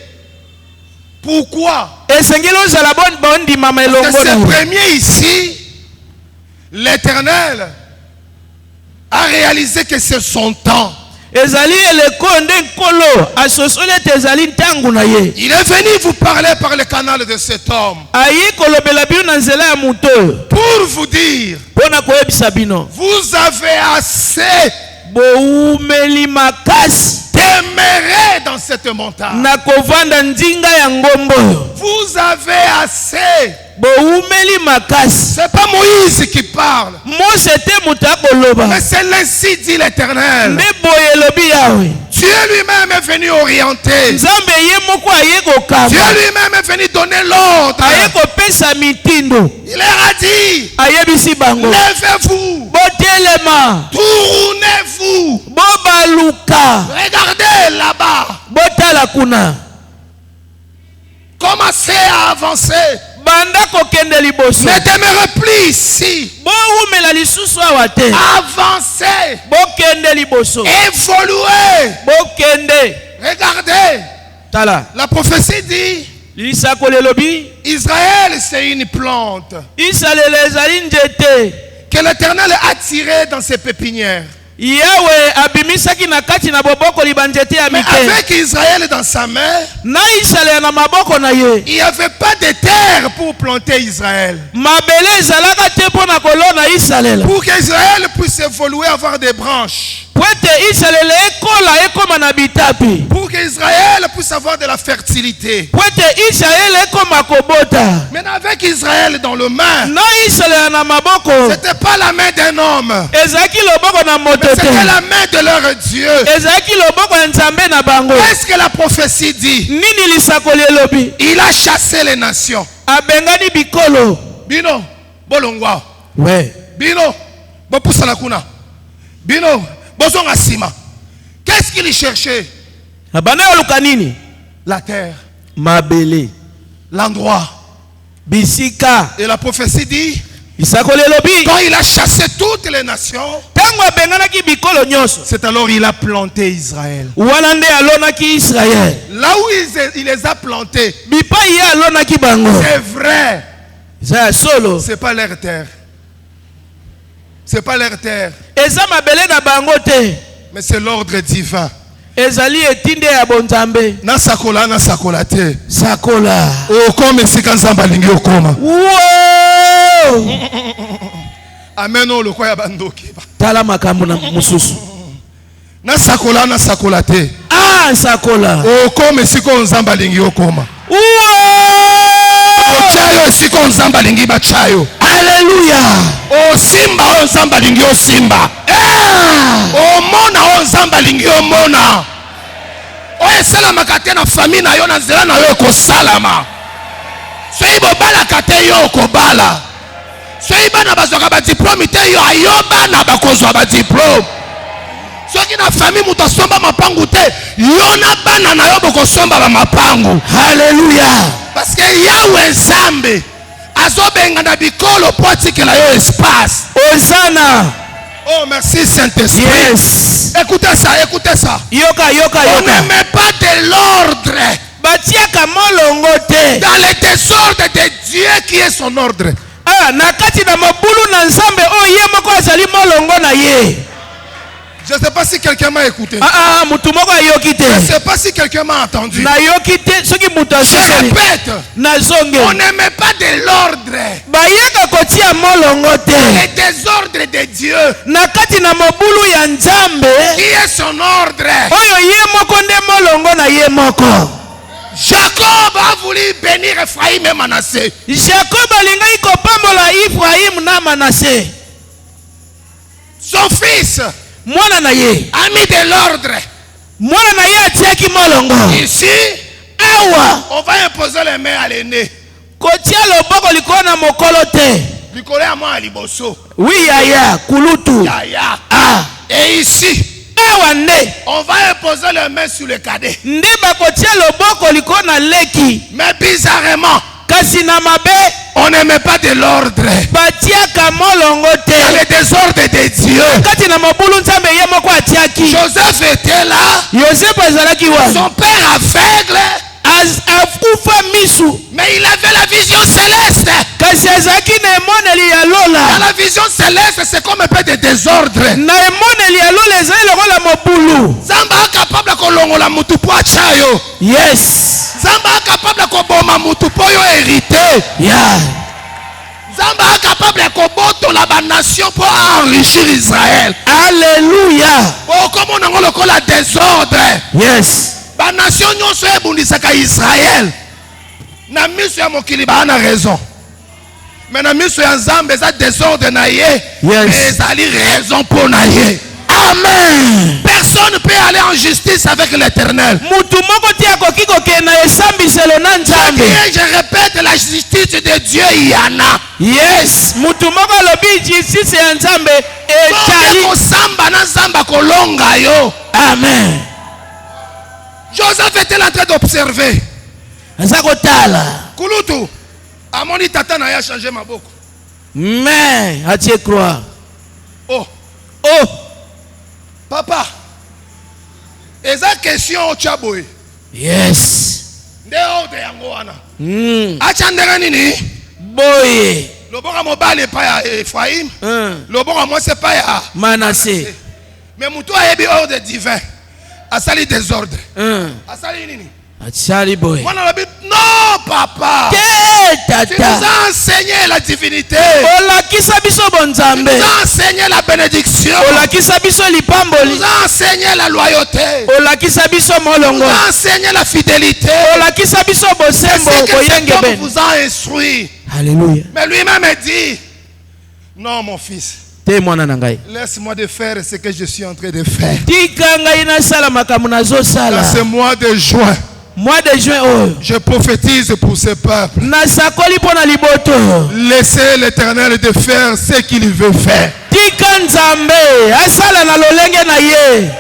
Pourquoi? Esengeli ozala bondimama Parce elongo que na ce yo. premier ici, l'Éternel a réalisé que c'est son temps. Ezali eleko nde nkolo asosoli ete ezali ntango na ye. Il est venu vous parler par le canal de cet homme Ayi kolobela bino na nzela ya moto pour vous dire, mpona koyebisa bino vous avez assez boumeli makasi demeurer dans cette montagne. na kovanda ndinga ya ngombo oyo. Vous avez assez. Boumeli makasi. C'est pas Moïse qui parle, Mose te moto akoloba. mais c'est l'ainsi dit l'Éternel. Nde boye elobi yawe. Dieu lui-même est venu orienter. Nzambe ye moko aye kokamba. Dieu lui-même est venu donner l'ordre. Aye kopesa mitindo. Il leur a dit, Ayebisi bango. levez-vous, Botelema. tournez-vous, Bobaluka. regardez là-bas, Botala kuna. commencez à avancer. Banda kokende liboso. Ne demeurez plus ici. Boumela lisusu awa te. Avancez, Bokende liboso. évoluez. Bokende. Regardez, Tala. la prophétie dit, Lisako lelobi. Israël c'est une plante Isalele ezali njete. que l'Éternel a tirée dans ses pépinières. Yawe abimisaki na kati na boboko libanjete ya Mais mike. avec Israël dans sa main, Na Israël na maboko na ye. il n'y avait pas de terre pour planter Israël. Mabele ezalaka te mpo na kolona Israël. Pour qu'Israël puisse évoluer, avoir des branches. Po ete Israël ekola ekoma na bitapi. Pour qu'Israël puisse avoir de la fertilité. Po ete Israël ekoma kobota. Mais avec Israël dans le main, Na Israël na maboko. c'était pas la main d'un homme, Ezaki loboko na moto c'était te. la main de leur Dieu. Ezaki loboko ya Nzambe na bango. Qu'est-ce que la prophétie dit? Nini lisakoli elobi? Il a chassé les nations. Abengani bikolo. Bino, bolongwa. Ouais. Bino, bopusala kuna. Bino, bozonga sima. Qu'est-ce qu'il cherchait? Abana yoluka nini? La terre, Mabele. l'endroit. Bisika. Et la prophétie dit, Isakoli elobi. quand il a chassé toutes les nations, Tango abenganaki bikolo nyonso. c'est alors il a planté Israël. Wana nde alonaki Israël. Là où il les a plantés, Bipai ye alonaki bango. c'est vrai, Eza solo. c'est pas leur terre. C'est pas leur terre, Eza mabele na bango te. mais c'est l'ordre divin. Ezali etinde ya bonzambe. Na sakola te. Sakola. Okoma esika nzambe alingi okoma. Wow! Amen o lokola ya bandoki. Tala makambo na mususu. Na sakola te. Ah, sakola. Okoma esika nzambe alingi okoma. Wow! Ochayo esika nzambe alingi bachayo. Alléluia. Osimba o nzambe alingi osimba. Omona o nzambe alingi omona. Oyo esalamaka te na famille na yo na nzela na yo ekosalama. Soki bobalaka te yo okobala. Soki bana bazwaka badiplome te yo ayo bana bakozwa badiplome. Soki na famille moto asomba mapangu te yo na bana na yo bokosomba bamapangu. Alléluia. Parce que Yahweh nzambe azobenga na bikolo po atikela yo espace. Osana. Oh, merci Saint-Esprit. Yes. Écoutez ça, écoutez ça. Yoka. On ne met pas de l'ordre Batiaka molongo te. dans le désordre de Dieu qui est son ordre. Ah, nakati na mabulu na nzambe o ye moko azali molongo na ye. Je ne sais pas si quelqu'un m'a écouté. Mutu moko ayoki te. Je ne sais pas si quelqu'un m'a entendu. Na yoki te soki mutu Je azali. répète. Na zonge. On ne met pas de l'ordre Bayaka kotia molongo te. dans le désordre de Dieu Nakati na mabulu ya nzambe. qui est son ordre. Oyo ye moko nde molongo na ye moko. Jacob a voulu bénir Ephraim et Manassé. Jacob alingai kopambola Ephraim na Manassé. Son fils Mwana na ye. a mis de l'ordre. Mwana na ye atiaki molongo. Ici, Awa. on va imposer les mains à l'aîné. Kotia loboko likolo na mokolo te. Likolo ya mwa liboso. Oui yaya kulutu. Yaya. Ah. Et ici, Awa nde. on va imposer les mains sur le cadet. Nde bakotia loboko likolo na leki. Mais bizarrement, Kasi na mabe. on ne met pas de l'ordre Batiaka molongo dans te. le désordre de Dieu. Kati na mabulu nzambe ye moko atiaki. Joseph était là, Yosef azalaki wa. son père aveugle, Akufa misu. mais il avait la vision céleste. Kasi azalaki na emoneli ya Dans lola. la vision céleste, c'est comme un peu de désordre. Na emoneli ya lola ezali lokola mobulu. Zamba est capable de longola mutu po achayo. Yes. Zamba est capable de koboma mutu po yo hérité. Yeah. Zamba est capable de koboto la nation pour enrichir Israël. Alléluia. Oh, comme on a encore la désordre. Yes. La nation nyonso ebundisaka Israël. Na miso ya mokili ba na raison. Mais na miso ya Nzambe za désordre na ye. Yes. Mais ezali raison pour na ye. Amen. Personne ne peut aller en justice avec l'Éternel. Mutu moko te akoki kokende na esambiselo na nzambe. Et je répète, la justice de Dieu, il y en a. Yes. Mutu moko alobi justice ya nzambe ezali. Kosamba na Nzamba kolonga yo. Amen. Joseph était en train d'observer. Aza kotala. Kulutu, amoni tata na ya changé maboko. Mais atie croire. Oh, Oh. papa. Eza question au chaboy. Yes. Nde ordre yango wana. Acha ndenge nini? Boye. Loboka mobile pa ya Ephraim. Loboka mwase pa ya Manassé. Mais mutu ayebi ordre divin. Asali désordre. Asali nini? Achali boye. Mwana lobi, non papa. Te Tu nous tata. as enseigné la divinité. Olakisa biso Tu bonzambe. nous as enseigné la bénédiction. Olakisa biso Tu lipamboli. nous as enseigné la loyauté. Olakisa biso Tu molongo. nous as enseigné la fidélité. Olakisa biso C'est bosembo ce que cet boyenge homme ben. vous a instruit. Alléluia. Mais lui-même dit, non mon fils, Te mwana na ngai. laisse-moi de faire ce que je suis en train de faire. Tika ngai nasala makambo Dans nazosala. ce mois de juin, Mois de juin oyo. je prophétise pour ce peuple. Nasakoli mpona liboto. Laissez l'Éternel de faire ce qu'il veut faire. Tika nzambe asala na lolenge na ye.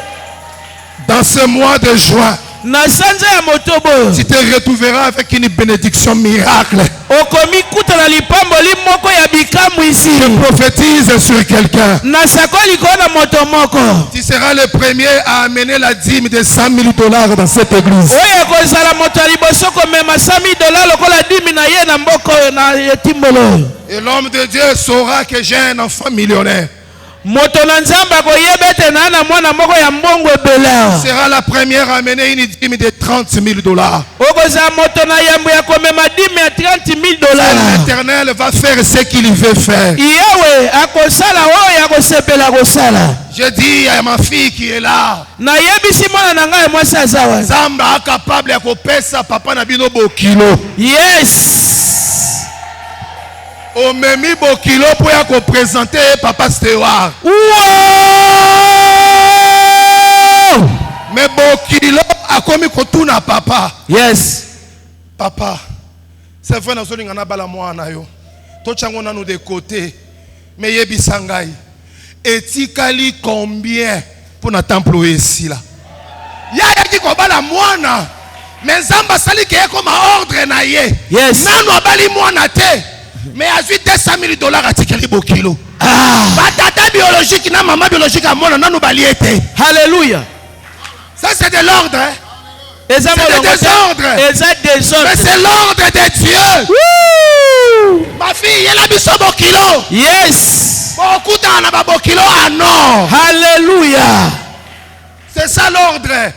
Dans ce mois de juin, Na sanza ya motobo. tu te retrouveras avec une bénédiction miracle. Okomi kuta na lipamboli moko ya bikamu isi. Je prophétise sur quelqu'un. Nasakoli kona moto moko. Tu seras le premier à amener la dîme de 100 000 $ dans cette église. Oyo kozala moto liboso komema $100,000 lokola dimi na ye na mboko na etimbolo. Et l'homme de Dieu saura que j'ai un enfant millionnaire. Moto na nzambe akoyeba ete na na mwana moko ya mbongo ebele. Sera la première à amener une dîme de 30 000 $. Okozala moto na yambo ya komema dimi ya $30,000. L'Éternel va faire ce qu'il veut faire. Yewe akosala oyo akosepela kosala. Je dis à ma fille qui est là, Nayebisi mwana na ngai mwasi aza wa. Zamba est capable de kopesa papa na bino bokilo. Yes. Omemi bokilo pour ya ko présenter papa Stewart. Wow! Mais bokilo akomi kotuna papa. Yes. Papa, c'est vrai na zolinga na bala mwana yo. To chango nanu de côté. Mais yebisa ngai. Etikali combien pour na temple ici là. Ya ki ko bala mwana. Mais Zamba sali ke comme ordre na ye. Yes. Nanu abali mwana te. Mais a vu 200 000 $ à tikeli bokilo. Ah. Batata papa biologique na maman biologique à mon non baliété. Alléluia. Ça c'est de l'ordre. Hein? C'est le désordre. Mais c'est l'ordre de Dieu. Woo! Ma fille, elle a mis son beau kilo. Yes. Beaucoup d'en a beau kilo à non. Alléluia. C'est ça l'ordre.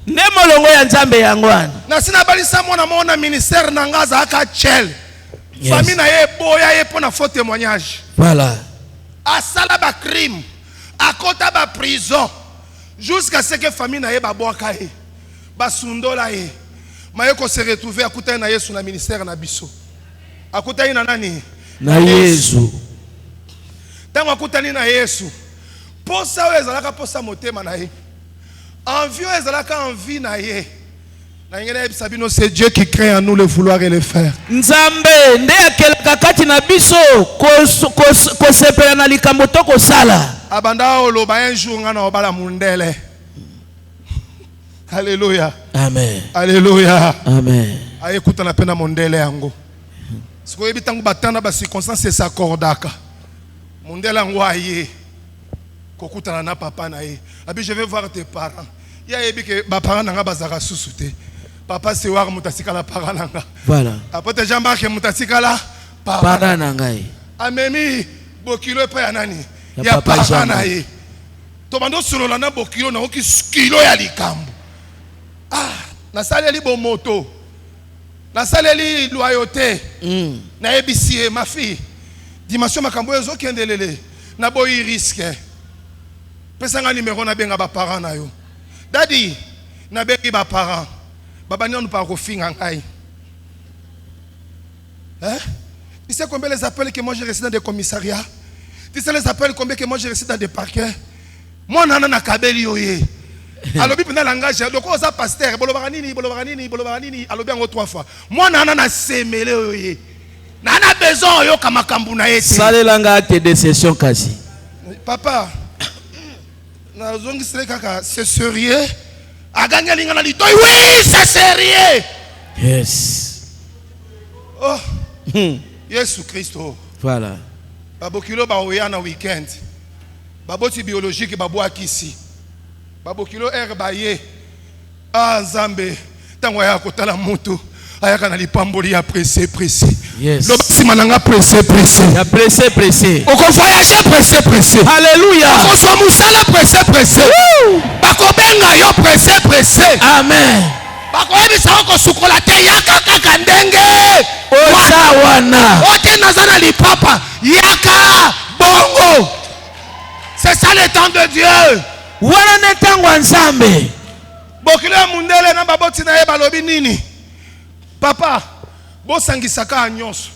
Nemolongo ya nzambe yangwana. Na sina balisa mona ministère nangaza aka chel. Famille na ye boya ye pour na faux témoignage. Voilà. A sala ba crime, a kota ba prison. Jusqu'à ce que famille na ye ba boaka ye. Ba sundola ye. Ma ye ko se retrouver a kuta na Yesu na ministère na biso. A kuta na nani? Na Yesu. Tango akutani na Yesu. Posa ezalaka posa motema na ye. Envie ezalaka envie na ye. Na ngene sabino c'est Dieu qui crée en nous le vouloir et le faire. Nzambe nde akelaka kati na biso ko sepela na likambo to ko sala. Abanda oloba un jour ngana obala mundele. Alléluia. Amen. Alléluia. Amen. Ayekuta na pena mundele yango. Siko yebi tangu batana ba circonstances s'accordaka. Mundele yango aye. Kokutana na papa na ye. Abi je vais voir tes parents. Ya yebi ke ba parents nanga bazaka susute. Papa se war mutasika la parents nanga. Voilà. Apote Jean-Marc mutasika la parents nanga ye. Amemi bokilo pa ya nani? Ya papa parents na ye. To bando solola na bokilo na oki kilo ya likambo. Ah, na saleli bo moto. Na saleli loyauté. Na ebisi ma fille. Dimension makambo ezo kendelele. Na boyi risque. Pesanga numéro na benga ba parents na yo. Daddy, na bengi ba parents. Baba ni on pas refinga ngai. Hein? Tu sais combien les appels que moi j'ai reçus dans des commissariats? Tu sais les appels combien que moi j'ai reçus dans des parquets? Moi nana na kabeli yoye. Alobi pena langage donc oza pasteur bolobaka nini alobi ngo 3 fois. Moi nana na semele yoye. Nana besoin yo kama kambu na yete. Salelanga acte de session kasi. Papa c'est sérieux. Oui, c'est sérieux. Yes. Oh. Yesu Christo. Voilà. Babokilo ba oya na weekend. Baboti biologique babo akisi. Babokilo herbaye. Ah Nzambe. Tango ya kotala mutu. Ayaka na lipamboli ya pressé. Yes. Lo basi mananga pressé. Ya pressé. On voyager pressé. Alléluia. On soit musala pressé. Bako benga yo pressé. Amen. Bako ebisa ko sukola te yaka kaka ndenge. Ozawana. Ote nazana li papa yaka bongo. C'est ça le temps de Dieu. Wana netangwa Nzambe. Bokile mundele na baboti na ye balobi nini? Papa, bo sangisaka nyonso.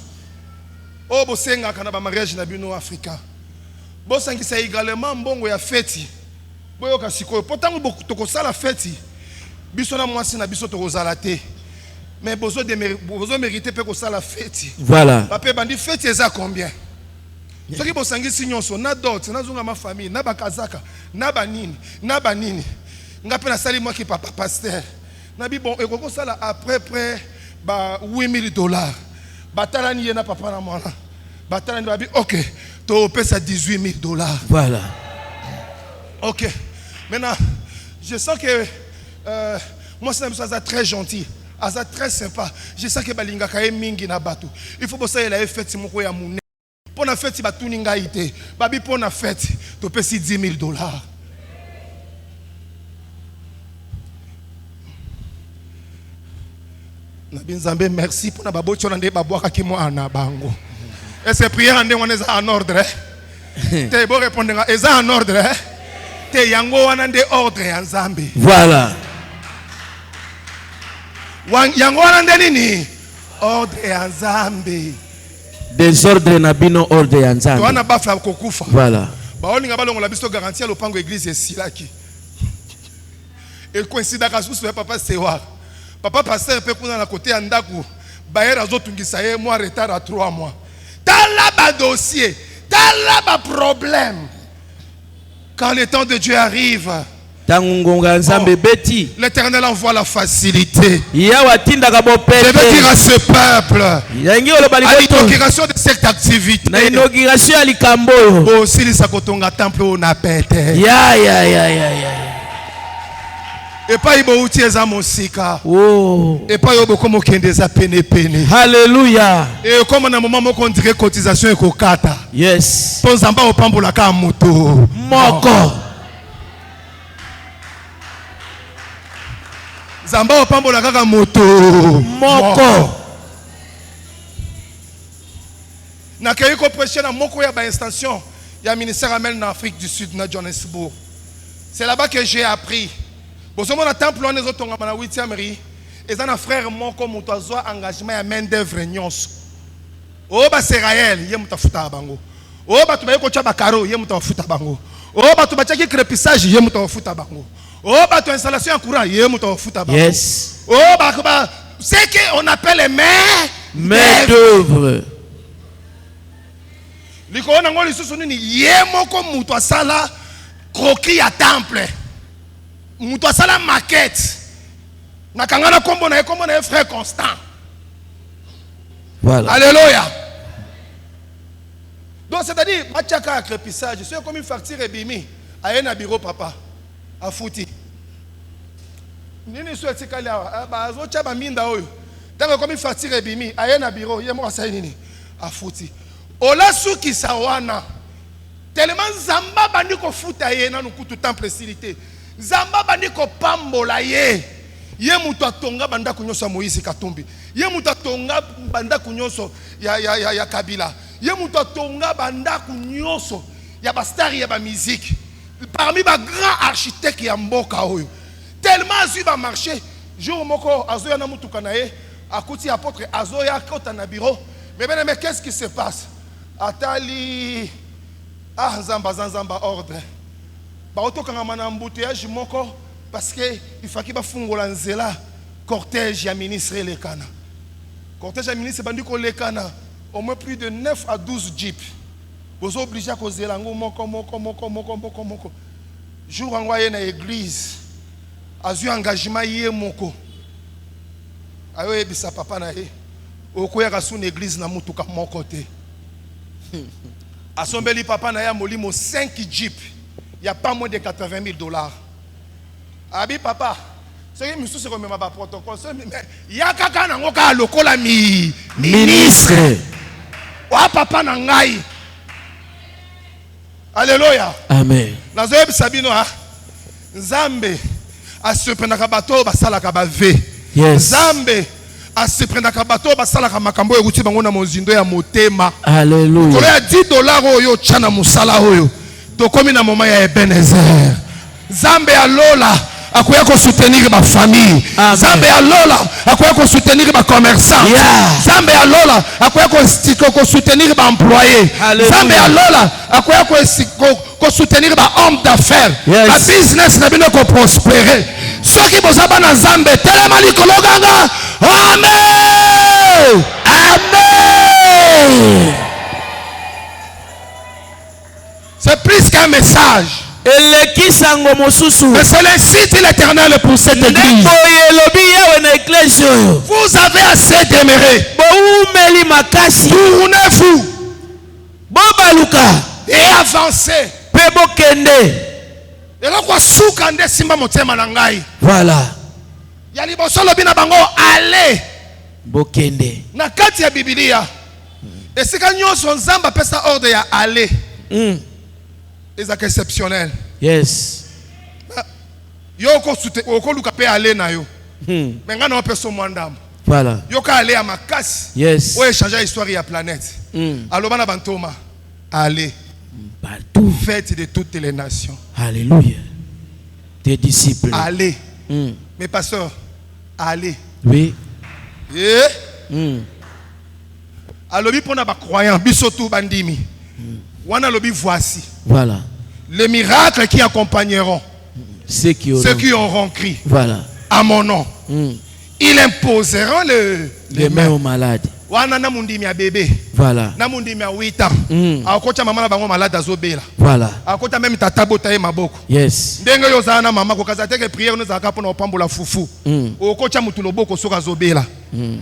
O bo senga kana ba mariage na bino Afrika. Bo sangisa également mbongo ya feti. Boyo kasiko potango boko sala feti. Biso na mwasi na biso tokozala te. Mais bozo mériter pe ko sala feti. Voilà. Papa bandi feti eza combien? Soki bo sangisi nyonso na dot na zunga ma famille na bakazaka na banini. Ngape na sali moi ki papa pasteur. Na bi bon ekoko sala après près ba $8,000. Batalani yena papa na mwana. Batalani babi OK. To pesa $18,000. Voilà. OK. Maintenant, je sens que moi c'est un très gentil, asa très sympa. Je sens que balinga kaye mingi na batu. Il faut bosser la fête moko ya mune. Pour na fête ba tuninga ite. Babi pour na fête to pesi $10,000. Nabi Nzambe merci pour na babo chona nde babwaka ki moi na bango. Et ces prières ndé on est en ordre. Te bo répondre eza en ordre. Te yango wana nde ordre ya Nzambe. Voilà. Yango wana nde nini? Ordre ya Nzambe. Désordre na bino ordre ya Nzambe. Wana bafla kokufa. Voilà. Ba olinga balongo la biso garantie lo pango église esilaki. Et coïncide ka sous papa Sewar. Papa pasteur peut kuna na côté ya ndaku. Baera zotungisa ye moi retard à 3 mois. Tala ba dossier, tala ba problème. Quand le temps de Dieu arrive, L'Éternel envoie la facilité. Je Je veux dire à ce peuple, à l'inauguration de cette activité, aussi les akotonga temple on a pété. Et pas y bouti eza mosika. Et pas y boko mokende za pene pene. Alléluia. Et comme na moment moko on dirait cotisation ekokata. Yes. Ton zamba opambola ka moto. Moko. Zamba opambola ka moto. Moko. Na kayi ko prêcher na moko ya ba extension ya ministère Amel en Afrique du Sud na Johannesburg. C'est là-bas que j'ai appris. Bosomo na temple on ezo tonga na 8e ri. Eza na frère moko muto azwa engagement ya main d'œuvre nyonso. O ba Serael ye mutafuta bango. O ba tubaye ko cha bakaro ye mutafuta bango. O ba tubachaki crépissage ye mutafuta bango. O ba tu installation en courant ye mutafuta bango. Yes. O ba c'est que on appelle les main d'œuvre. Liko na ngoli susu nini ye moko muto asala croquis ya temple. Muto asala maquette. Nakangana kombo na frère Constant. Voilà. Alléluia. Donc c'est-à-dire machaka crépissage, c'est comme une facture ebimi. Aye na bureau papa. A fouti. Nini souhaite kala ba azo chaba minda oyo. Tant comme une facture ebimi, aye na bureau, ye mo asai nini? A fouti. Ola suki sawana. Tellement zamba bandi ko futa ye na nukutu temple silité. Zamba bandi ko pambola ye. Ye mutu atonga banda kunyoso Moïse Katumbi. Ye mutu atonga banda kunyoso ya Kabila. Ye mutu atonga banda kunyoso ya bastari ya ba musique. Parmi ba grand architecte ya mboka oyo. Tellement azu ba marché. Jour moko azoya na mutu kanaye akuti apôtre azoya kota na bureau. Mais qu'est-ce qui se passe? Atali zamba ordre. Ba otokanga mana mbouteillage moko parce que il faut qu'il ba fungola nzela cortège ya ministre lekana. Cortège ya ministre bandi ko lekana au moins plus de 9 à 12 jeeps. Vous obligé à causer lango moko. Jour envoyé na église. Azu engagement yé moko. Ayo ebisa papa na ye. Okoya ka sous église na mutuka moko te. Asombeli papa na ya molimo 5 jeeps. Il n'y a pas moins de $80,000. Abi papa, ce qui me soucie comme ma protocole, il y a quelqu'un qui a lokola ministre. Wa papa na ngai. Alléluia. Amen. Nazoeb sabino ha. Nzambe aseprenaka bato basalaka bave. Yes. Nzambe aseprenaka bato basalaka makambo ekuti bango na mozindo ya motema. Alléluia. Kola ya $10 oyo chana musala oyo. Tokomi na moment ya Ebenezer. Zambe alola akoya ko soutenir ma famille. Zambe alola akoya ko soutenir ma commerçant. Zambe alola akoya ko soutenir ma employé. Zambe alola akoya ko soutenir ma homme d'affaires. Ma business na bino ko prospérer. Ceux qui bozaba na Zambe telema likolo ganga. Amen. Amen. C'est plus qu'un message. Mais c'est l'incite de l'Éternel pour cette église. Vous avez assez demeurer. Tournez-vous et avancez. Voilà. Allez. Na kati ya Biblia. Esika nyonso nzamba pesa ordre ya aller. C'est exceptionnel. Yes. Yoko luka pe aller na yo. Mais ngana o peso mwandam. Voilà. Yoka aller à makasi. Yes. O échanger histoire ya planète. Aloba na bantoma. Allez. Partout. Faites de toutes les nations. Alléluia. Tes disciples. Allez. Mais pasteur, allez. Oui. Alobi pona ba croyant bisotu bandimi. Wana lobi voici. Voilà. Les miracles qui accompagneront ceux qui auront crié voilà. à mon nom. Ils imposeront les mains aux malades. wana na mundimi ya bébé. Voilà. Na mundimi ya 8 ans. Akocha mama na bango malade azobela. Voilà. Akota même tata bota ye maboko. Yes. Ndenge yo zana mama ko kazate ke prière nous zaka pona opambola fufu. Okocha mutu loboko soka azobela.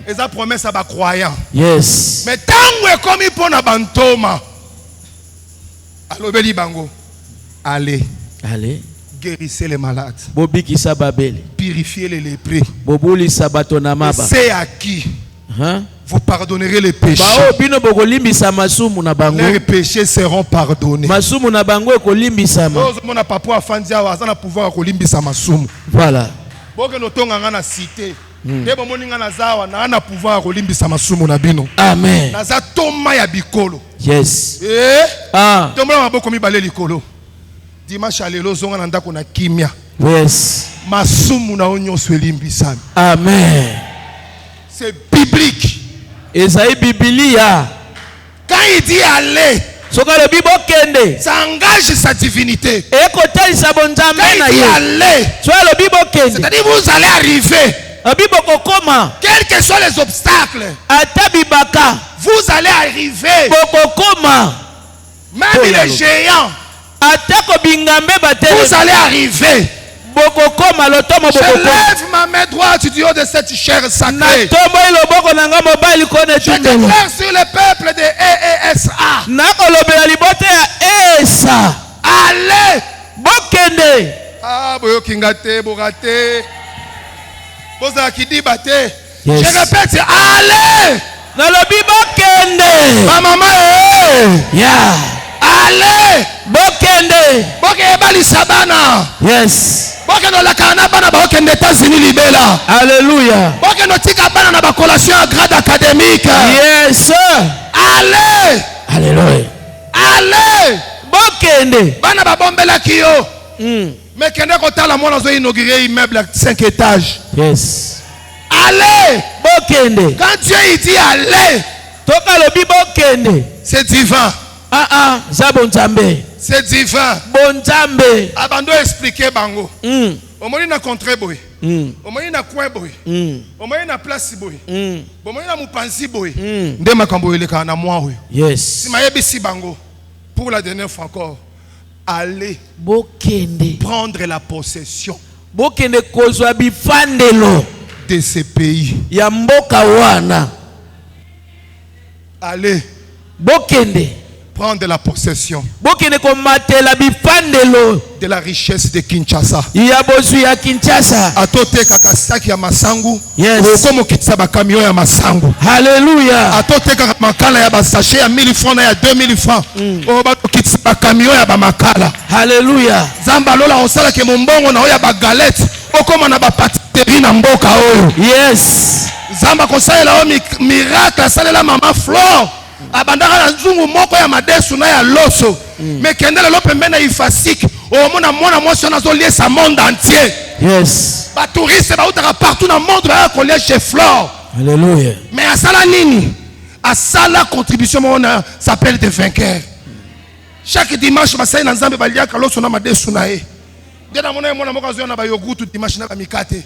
Eza promesse ba croyant. Yes. Mais tango e komi pona bantoma. Alobeli bango. Allez. Allez. Guérissez les malades. Bobiki sababele. Purifiez les lépreux. Bobuli sabatona maba. C'est à qui Hein? vous pardonnerez les péchés. Bao bino bokolimbisa masumu na bango. Les péchés seront pardonnés. Masumu na bango ekolimbisa ma. Nous on a papa afandia wa na pouvoir kolimbisa masumu. Voilà. Boke no tonga nga na cité. Debo moninga na zawa na pouvoir kolimbisa masumu na bino. Amen. Na za toma ya bikolo. Yes. Ah. Tomba maboko mibale likolo. Dimanche alelo zonga na ndako na kimia. Yes. Masumu na onyoso elimbisami. Amen. C'est biblique. Esaïe Biblia. Quand il dit aller, Soka le bibo kende. ça engage sa divinité. Eko taisa bonzambe Quand na il dit ye. aller, Soka le bibo kende. c'est-à-dire vous allez arriver. Bibo kokoma. Quels que soient les obstacles, Ata bibaka. vous allez arriver. Bokokoma. Même les géants, Ata ko bingambe batele. vous allez arriver. Bokokoma lotomo Je bokokoma. lève ma main droite du haut de cette chair Na sacrée. tombo iloboko na nga mobali kone Je tundelo. déclare sur le peuple de EESA. Na kolobela libote ya esa. Allez. Bokende. Ah, boyo kingate, borate. Boza kidi bate. Yes. Je répète, allez. Na lobi bokende. Ma maman, Ya. allez. Bokende. Boke ebali sabana. Yes. Boke no lakana bana ba okende États-Unis libela. Alléluia. Boke no tika bana na ba collation à grade académique. Yes. Allez. Alléluia. Allez. Bokende. Bana ba bombela kiyo. Mais kende kotala mwana zo inaugurer immeuble à 5 étages. Yes. Allez. Bokende. Quand Dieu il dit allez, Toka lobi bokende. c'est divin. Za bonzambe. C'est divin. Bonzambe. Abando expliquer bango. Omoni na contre boy. Omoni na coin boy. Omoni na place boy. Omoni na mupanzi boy. Nde makambo eleka na moi oyo. Yes. Si mayebi si bango. Pour la dernière fois encore. Allez Bokende. prendre la possession Bokende kozwa bifandelo de ces pays. ya mboka wana. Allez Bokende. prendre la possession Bokende komatela bifandelo de la richesse de Kinshasa. ya bozwi ya Kinshasa. Atote kakasaki ya masangu. Yes. Okomo kitsa ba camion ya masangu. Hallelujah. Atote kaka makala ya ba sachet ya 1000 francs na ya 2000 francs. O ba kitsa ba camion ya ba makala. Hallelujah. Zamba lola osala ke mombongo na oya ba galette. Okoma na ba pâtisserie na mboka oyo. Yes. Zamba kosalela o miracle asalela mama Flore. Abandaka na nzungu moko ya madesu na ya loso. Mais kendele lo pembe na ifasik. O mona mwana mwasi na zo lier sa monde entier. Yes. Ba touristes ba utaka partout dans le monde ba coller chez Flore. Hallelujah. Mais asala nini? Asala contribution mona s'appelle des vainqueurs. Chaque dimanche basai na nzambe baliaka loso na madesu na e. Dena mona mwana moko zo na ba yogutu dimanche na ba mikate.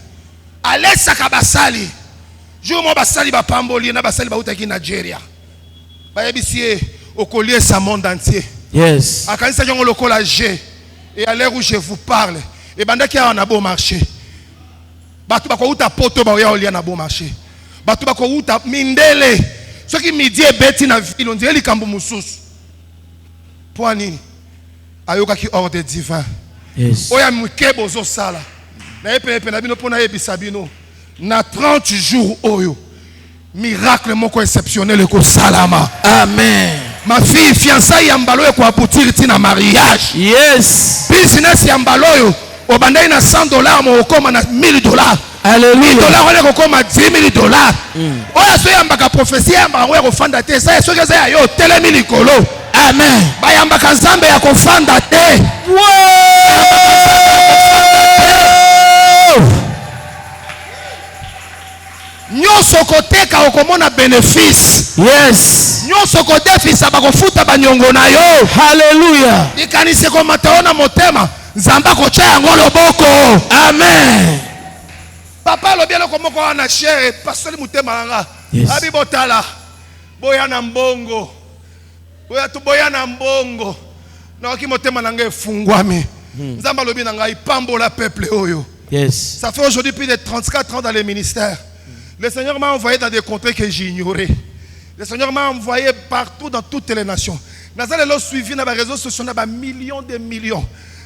Alesa kabasali. Jour mo basali ba pamboli na basali ba utaki Nigeria. Bayebisie au collier sa monde entier. Yes. A kanisa jongo lokola G. Et à l'heure où je vous parle, et bandaki a un beau marché. Batu bako uta poto ba ya olia na beau marché. Batu bako uta mindele. Ce qui midi est bête na ville, on dirait likambo mususu. Poani ayoka ki ordre divin. Yes. Oya mukebo zo sala. Na epe na bino pona yebisa bino. Na 30 jours oyo. Miracle moko exceptionnel ko salama. Amen. Ma fille fiançailles yambalo ko aboutir tina mariage. Yes. Business yambalo yo obandai na $100 mo okoma na $1000. Alléluia. $1000 ole ko koma $10,000. Oya so yambaka prophétie yamba ngo ko fanda te ça so keza yo telemi likolo. Amen. Ba yambaka nzambe ya ko fanda te. Nyoso koteka okomona bénéfice. Yes. Nyoso kodefisa bakofuta banyongo na yo. Hallelujah. Ikanise ko mataona motema nzamba ko cha yango loboko. Amen. Papa lobielo ko moko na chere pasoli motema nga. Yes. Abi botala. boya na mbongo. Boya tu boya na mbongo. Na ki motema na ngai fungwami. Nzamba lobi na ngai pambola peuple oyo. Yes. Ça fait aujourd'hui plus de 34 ans dans les ministères. Le Seigneur m'a envoyé dans des contrées que j'ignorais. Le Seigneur m'a envoyé partout dans toutes les nations. Nous avons suivi dans les réseaux sociaux, dans millions de millions.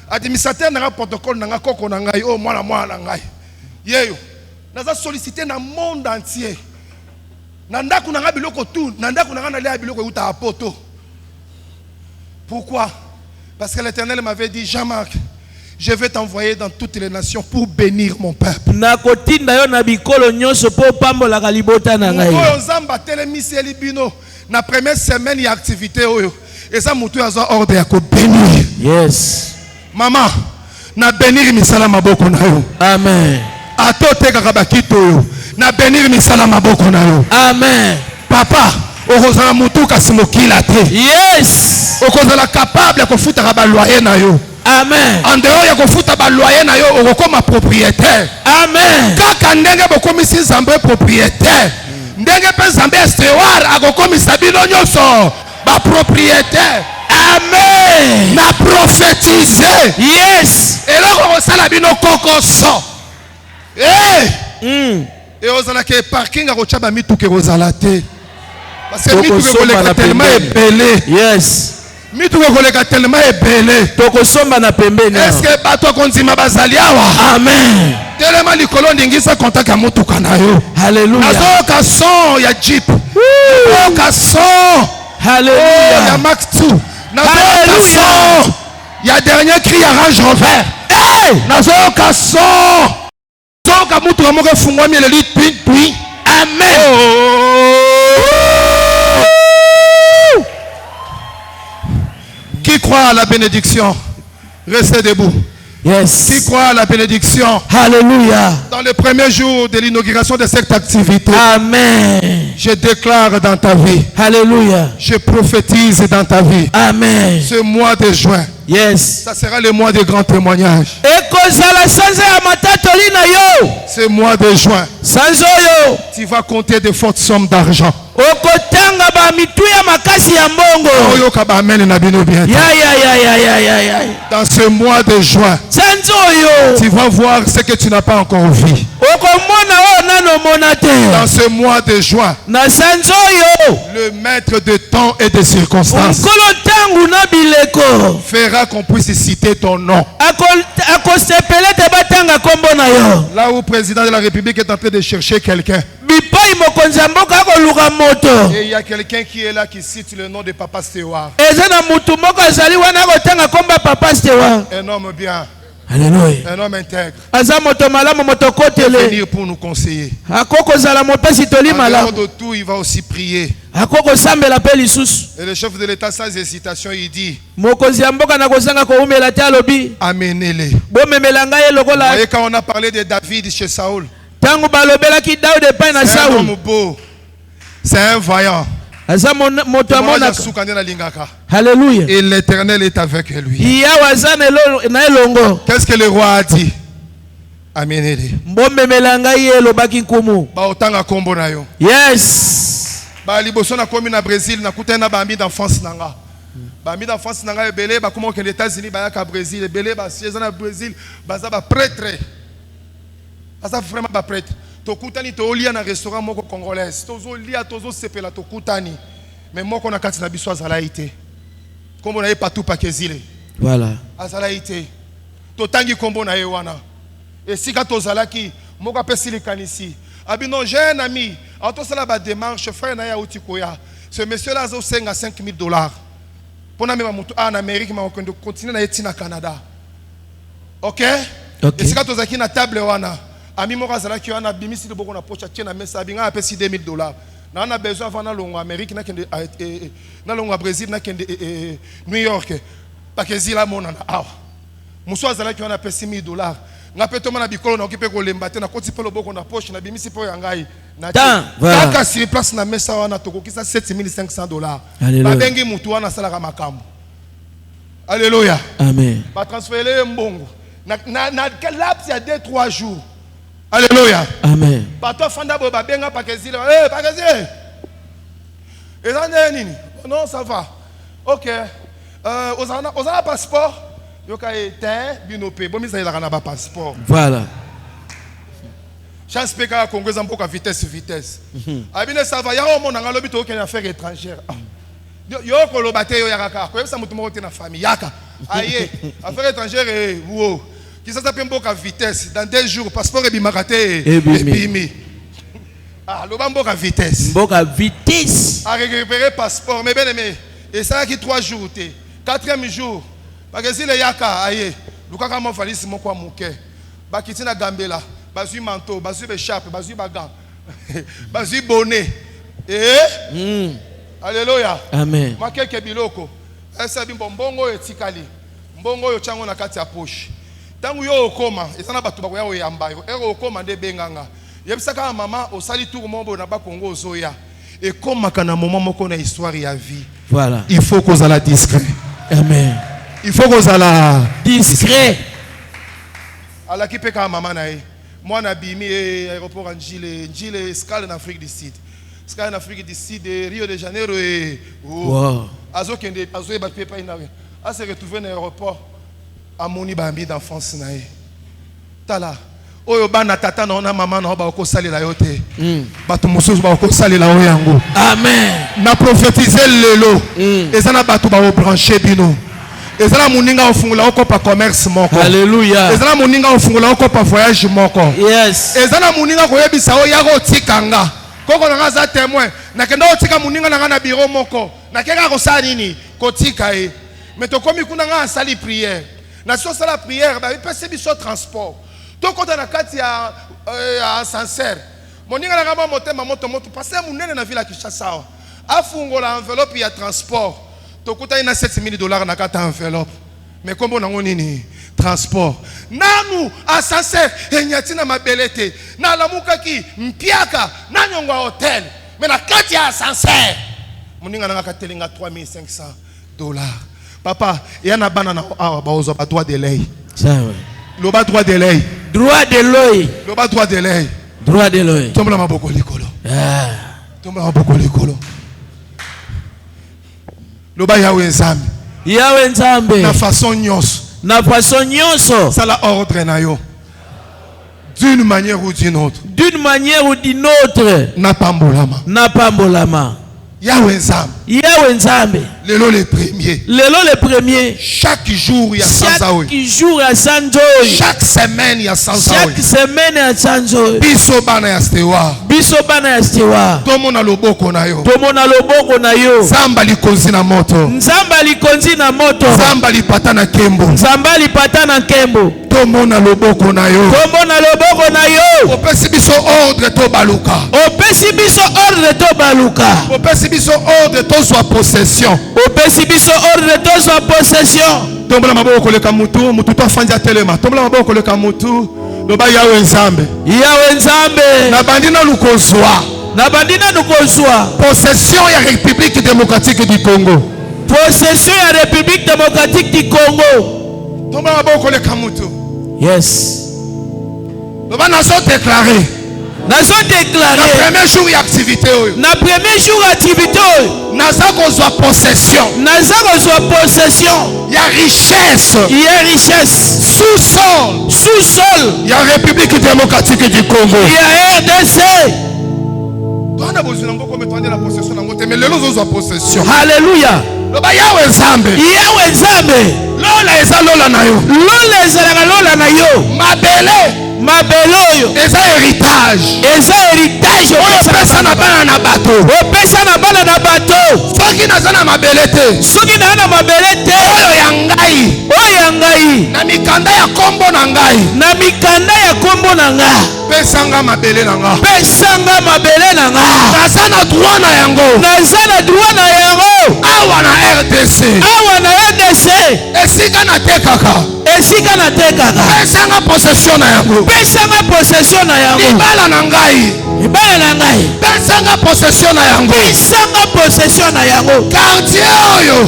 Administrateur n'a pas protocole, n'a pas koko n'a ngai, oh moi n'a ngai. Yeyo. Nous avons sollicité dans le monde entier. Nanda kuna nga biloko tout, nanda kuna nga na biloko uta apoto. Pourquoi? Parce que l'Éternel m'avait dit, Jean-Marc, je vais t'envoyer dans toutes les nations pour bénir mon peuple. Na kotinda yo na bikolo nyonso po pambola kalibota na ngai. Oyo nzamba telemisi elibino na première semaine ya activité oyo. Et ça mutu azo ordre ya ko bénir. Yes. Maman, na bénir misala maboko na yo. Amen. Atote kakabakito yo. Na bénir misala maboko na yo. Amen. Papa, okozala mutu kasimokila te. Yes. Okozala capable ko futa ba loyer na yo. Amen. En dehors ya ko futa ba loyer na yo okoma propriétaire. Amen. Kaka ndenge bokomisi Nzambe propriétaire. Ndenge pe Nzambe estewar akokomisa bino nyonso ba propriétaire. Amen. Na prophétiser. Yes. Et là on sala bino kokoso. Et ozala ke parking akocha ba mituke ozala te. Parce que mituke koleka tellement ébélé. Yes. Mituke koleka tellement ébélé. Tokosomba na pembeni. Est-ce que bato konzima bazali awa? Amen. Tellement likolo ndingisa contact ya mutuka na yo. Hallelujah. Nazoka son ya Jeep. Nazoka son. Hallelujah. Ya Max 2. Nazoka son. Ya dernier cri ya Range Rover. Nazoka son. Nazoka mutuka moko fungwami le lit puis. Amen. Qui croit à la bénédiction? Restez debout. Yes. Qui croit à la bénédiction? Hallelujah. Dans le premier jour de l'inauguration de cette activité, Amen. je déclare dans ta vie, Hallelujah. je prophétise dans ta vie, Amen. ce mois de juin, Yes. ça sera le mois de grands témoignages. Ekozala sanza ya matatoli na yo. Ce mois de juin, Sanzo yo. tu vas compter de fortes sommes d'argent. Okotanga ba mitu ya makasi ya mbongo. Oyoka ba amen na bino bientôt. Ya. Dans ce mois de juin, Sanzo yo. tu vas voir ce que tu n'as pas encore vu. Okomona o nano monate. Dans ce mois de juin, Na sanzo yo. le maître de temps et de circonstances Nkolo tangu na bileko. fera qu'on puisse citer ton nom. Akosepele te batanga kombo na yo. Là où le président de la République est en train de chercher quelqu'un. Bipai mokonzi ya mboka akoluka moto. Et il y a quelqu'un qui est là qui cite le nom de Papa Stewart. Eza na mutu moko azali wana akotanga kombo ya Papa Stewart. Un homme bien, Alléluia. un homme intègre. Aza moto malamu moto kotele. Venir pour nous conseiller. Akoko zala mopesi toli En dehors malamu. de tout, il va aussi prier. Akoko sambela pe lisusu. Et le chef de l'État, sans hésitation, il dit, Mokonzi ya mboka na kozanga koumela te alobi. amenez-les. Bomemela ngai Vous lokola. voyez, quand on a parlé de David chez Saoul, Tangu balobelaki Daud epai na c'est un Saul. homme beau, c'est un vaillant. Aza moto amona. Alléluia. Et l'Éternel est avec lui. Iya wazana na elongo. Qu'est-ce que le roi a dit? Amenez-les. Bomemela ngai elobaki nkumu. Ba otanga kombo na yo. Yes. Ba liboso na komi na Brésil na kutana ba ami d'enfance nanga. Ba ami d'enfance nanga ebele ba comment que les États-Unis ba yaka Brésil ebele ba siège na Brésil ba za ba prêtre. Ba za vraiment ba prêtre. Tokutani to lia na restaurant moko congolais. Tozo lia tozo sepela tokutani. Mais moko na kati na biso azala ite. Kombo na ye partout pa kezile. Voilà. Azala ite. Totangi kombo na ye wana. Et si quand ozalaki moko apesi likanisi. Abino j'ai un ami. En tout ça la démarche frère na ya utikoya. Ce monsieur là a 5 000 $. Pour même en Amérique mais on continue na yeti na Canada. OK? Okay. Et si quand ozaki na table wana. Ami moko zalaki wana bimisi de boko na pocha tiena mesa binga apesi 2 000 $. Na on a besoin avant na longo Amérique na kende na longo Brésil na kende New York. Pakezila mona na awa. Muso zalaki wana apesi 1 000 $. Ngape toma na bikolo na okipe ko lembate na koti pelo boko na poche na bimisi po yangai na kaka sur place na mesa wana tokokisa 7 500 $. Ba bengi mutu wana sala makambo. Alléluia. Amen. Ba transférer mbongo. Na laps ya 2-3 jours. Alléluia. Amen. Bato fanda bo ba benga pakezile. Eh pakezile. Et ça, non, ça va. Ok. Aux un passeport. Yoka était binopé. Bon, mais ça, il a un passeport. Voilà. Chance PK Congo, ça me vitesse. Abine, ça va. Il y a un monde dans l'hôpital qui a une affaire étrangère. Yoko lo bate yo yakaka. Quoi ça mutumo na famille yaka. Aïe, affaire étrangère et wow. Qui ça s'appelle mboka vitesse dans 2 jours passeport et bimakate et bimi. Ah, lo mboka vitesse. Mboka vitesse. A récupérer passeport mais bien aimé. Et ça qui 3 jours té. 4e jour. Parce que si le yaka aïe, lukaka mo valise mo kwa muke. Ba kitina gambela, bazui manteau, bazui écharpe, bazui bagan. Bazui bonnet. Et Alléluia. Amen. Makeke biloko. Esa bimbo mbongo etikali. Mbongo yo chango na kati ya poche. Tangu yo okoma, ezana batu bakoya oyamba yo. Ero okoma nde benganga. Yebisaka mama osali tour mombo na ba Congo ozoya. Et comme kana moment moko na histoire ya vie. Voilà. Il faut qu'on soit discret. Amen. Il faut qu'on soit discret. Ala ki peka mama na ye. Moi na bimi aéroport Njile escale en Afrique du Sud. En Afrique du Sud, Rio de Janeiro et Azo et Bapepa inawe. A se retrouver dans l'aéroport à Moni Bambi d'enfance nae. Tala. Oyo bana tata na ona mama na ba ko sali la yote. Batu mususu ba ko sali la oyango. Amen. Na prophétiser lelo. Ezana batu ba brancher bino. Ezana muninga ofungula okopa commerce moko. Alléluia. Ezana muninga ofungula okopa voyage moko. Yes. Ezana muninga koyebisa oyago tikanga. Koko nanga za témoin nakenda otika muninga nanga na bureau moko nakeka ko sala nini kotika e mais to komi kuna nga sali prière na so sala prière ba pese biso transport to kota na kati ya sincère moninga nanga ba motema moto passer munene na ville ya Kinshasa afungola enveloppe ya transport to kuta ina $7,000 na kata enveloppe mais kombo nango nini transport nanu asase enyatina mabelete na lamukaki mpiaka na nyongo hotel mais na kati ya ascenseur muninga nanga katelinga $3,500 papa yana bana na ba ozo ba droit de l'œil sawa lo ba droit de l'œil lo ba droit de l'œil tombola maboko likolo tombola maboko likolo lo ba yawe nzambe na façon nyonso ça la ordre na yo d'une manière ou d'une autre na pambolama yawe nzambe lelo le premier chaque jour ya sanzawe chaque semaine ya sanzawe biso bana ya stewa tomona loboko na yo zamba likonzi na moto zamba lipata na nkembo tomona loboko na yo opesi biso ordre to baluka opesi biso ordre tozwa possession tombola maboko koleka mutu to afandi atelema tombola maboko koleka mutu loba yawe nzambe na bandi na lukozwa possession ya République démocratique du Congo tombola maboko koleka mutu yes loba nazo déclarer na premier jour d'activité naza kozwa possession ya richesse sous-sol ya République démocratique du Congo ya RDC tona bozuna ngoko metwande la possession nango te mais lelo zozwa possession haleluya loba yawe nzambe lola eza lola na yo mabele oyo eza héritage oyo pesa na bana na bato soki naza na mabele te oyo ya ngai na mikanda ya kombo na ngai pesanga mabele na nga naza na droit na yango awa na RDC esika na tekaka pesanga possession na yango libala na ngai pesanga possession na yango quartier oyo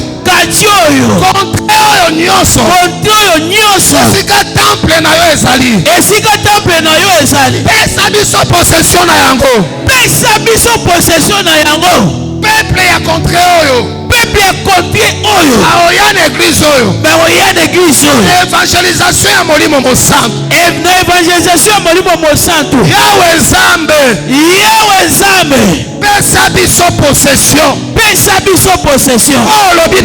kontre oyo nyonso esika temple na yo ezali pesa biso possession na yango peuple ya contre oyo peuple ya konti oyo aoya na église oyo mais oya na église oyo évangélisation ya molimo mosantu na évangélisation ya molimo mosantu yawe nzambe pesa biso possession oyo olobi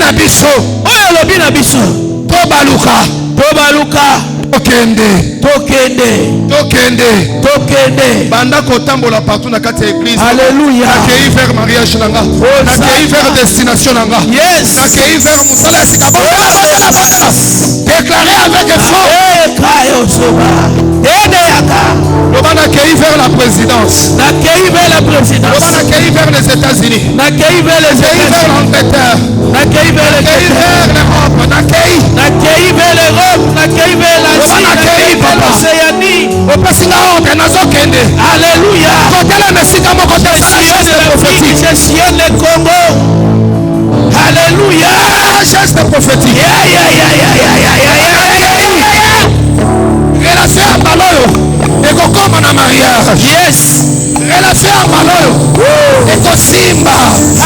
na biso tobaluka tokende banda kotambola partout na kati ya église. Alléluia. Nakei vers mariage nanga, nakei vers destination nanga, nakei vers musala ya sika. Déclaré avec effort. Loba nakei vers la présidence, loba nakei vers les États-Unis, nakei vers l'Angleterre, nakei vers l'Europe, nakei vers l'Europe, nakei vers la Océanie. Alléluia. Je sillonne le Congo. Alléluia. Geste prophétique. Relation à Baloyo. Et comme un mariage. Yes. Relation à Baloyo. Et comme Simba.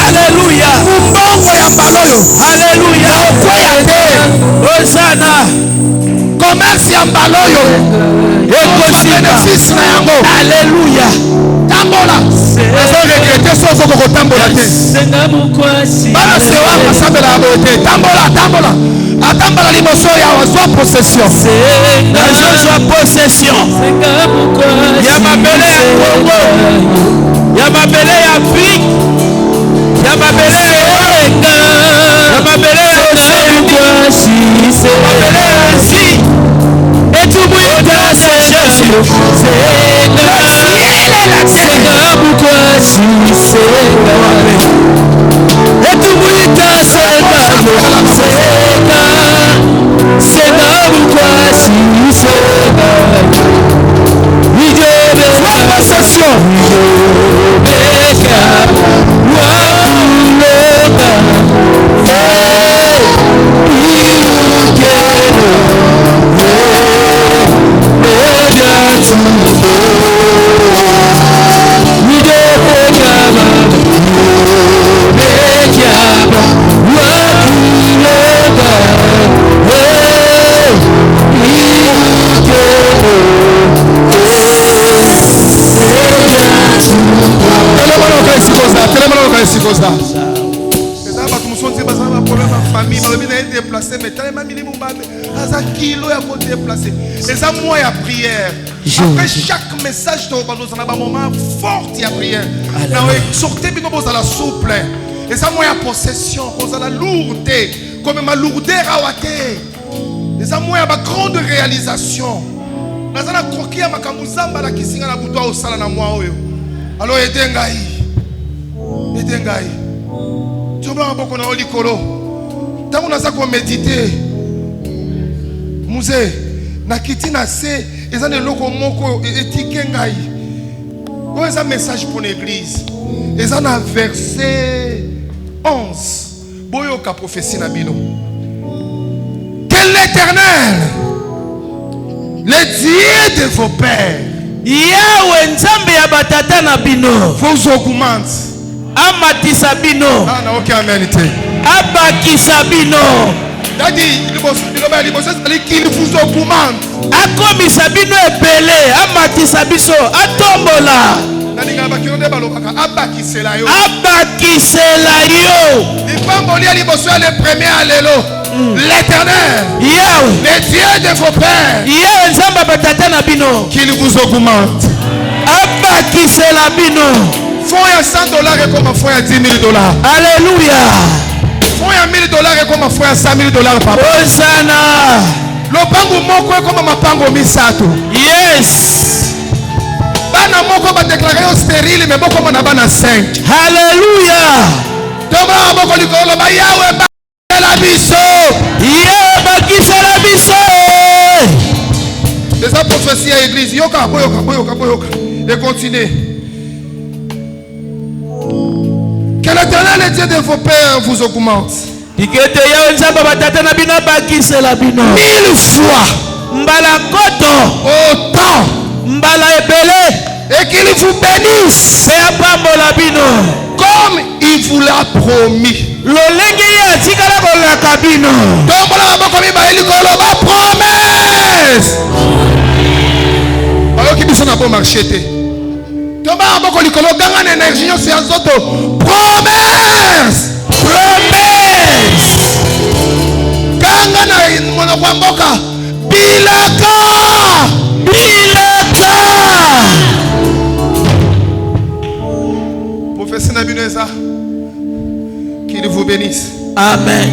Alléluia. Mbongo ya Baloyo. Alléluia. Hosanna. Commerce ya Baloyo. Bénéfice na yango. Alléluia. Tambola. Nazo regretter so ko tambola te. Bana sewa masabela abote. Tambola. Atambala liboso ya wazwa possession. Nazo possession. Ya mabele ya Congo. Ya mabele ya Afrique. Ya mabele ya ya mabele ya Asie. Et tout le monde c'est Jésus. Après chaque message, nous avons un moment fort de prière. Sortez bien à la souple. Et ça, moi, la possession, la lourdeur, comme ma lourdeur à water. Et ça, moi, ma grande réalisation. Nous avons croqué à ma kamuzamba la kisinga la boutoua au sala na moi. Alors, edengai. Tu vois, beaucoup na olikolo. Tant qu'on a ça qu'on méditer. Musée, na kiti na se. Et ça, loko moko etike ngai. Quoi est un message pour l'église? Et ça, dans verset 11. Boyoka prophétie na bino. Que l'Éternel, le Dieu de vos pères, Yahweh nzambe ya batata na bino, vous augmente. Amatisa bino. Ah na aucun amen te. Abakisa bino. Qu'il vous augmente. Akomisa bino ebele, amatisa biso, atombola. Abakisela yo. Le premier allélo. L'Éternel, le Dieu de vos pères, qu'il vous augmente. Abakisela bino. Fonds à $100 et comme fonds à $10,000. Alléluia. Fonds à $1,000 et comme fonds à $100,000 papa. Hosanna. Lopango moko comme ma pango misato. Yes. Bana moko ba déclarer au stérile mais boko na bana 5. Alléluia. Toma boko likolo ba yawe ba la biso. Yawe ba kisala biso. Les prophéties à l'église yoka boyoka. Et continuez. Que l'Éternel, le Dieu de vos pères, vous augmente. 1000 fois. Mbala koto. Autant. Mbala ebele. Et qu'il vous bénisse. Pe apambola bino. Comme il vous l'a promis. Lolenge ya tikala kolaka bino. Tombola maboko mibale likolo ba promesse. Oyoki biso na bon marché te. Tombola maboko likolo ganga na énergie nyonso ya nzoto. Promesse. Promesse. Ganga na monoko ya mboka. Bilaka. Bilaka. Professeur Nabineza, qu'il vous bénisse. Amen.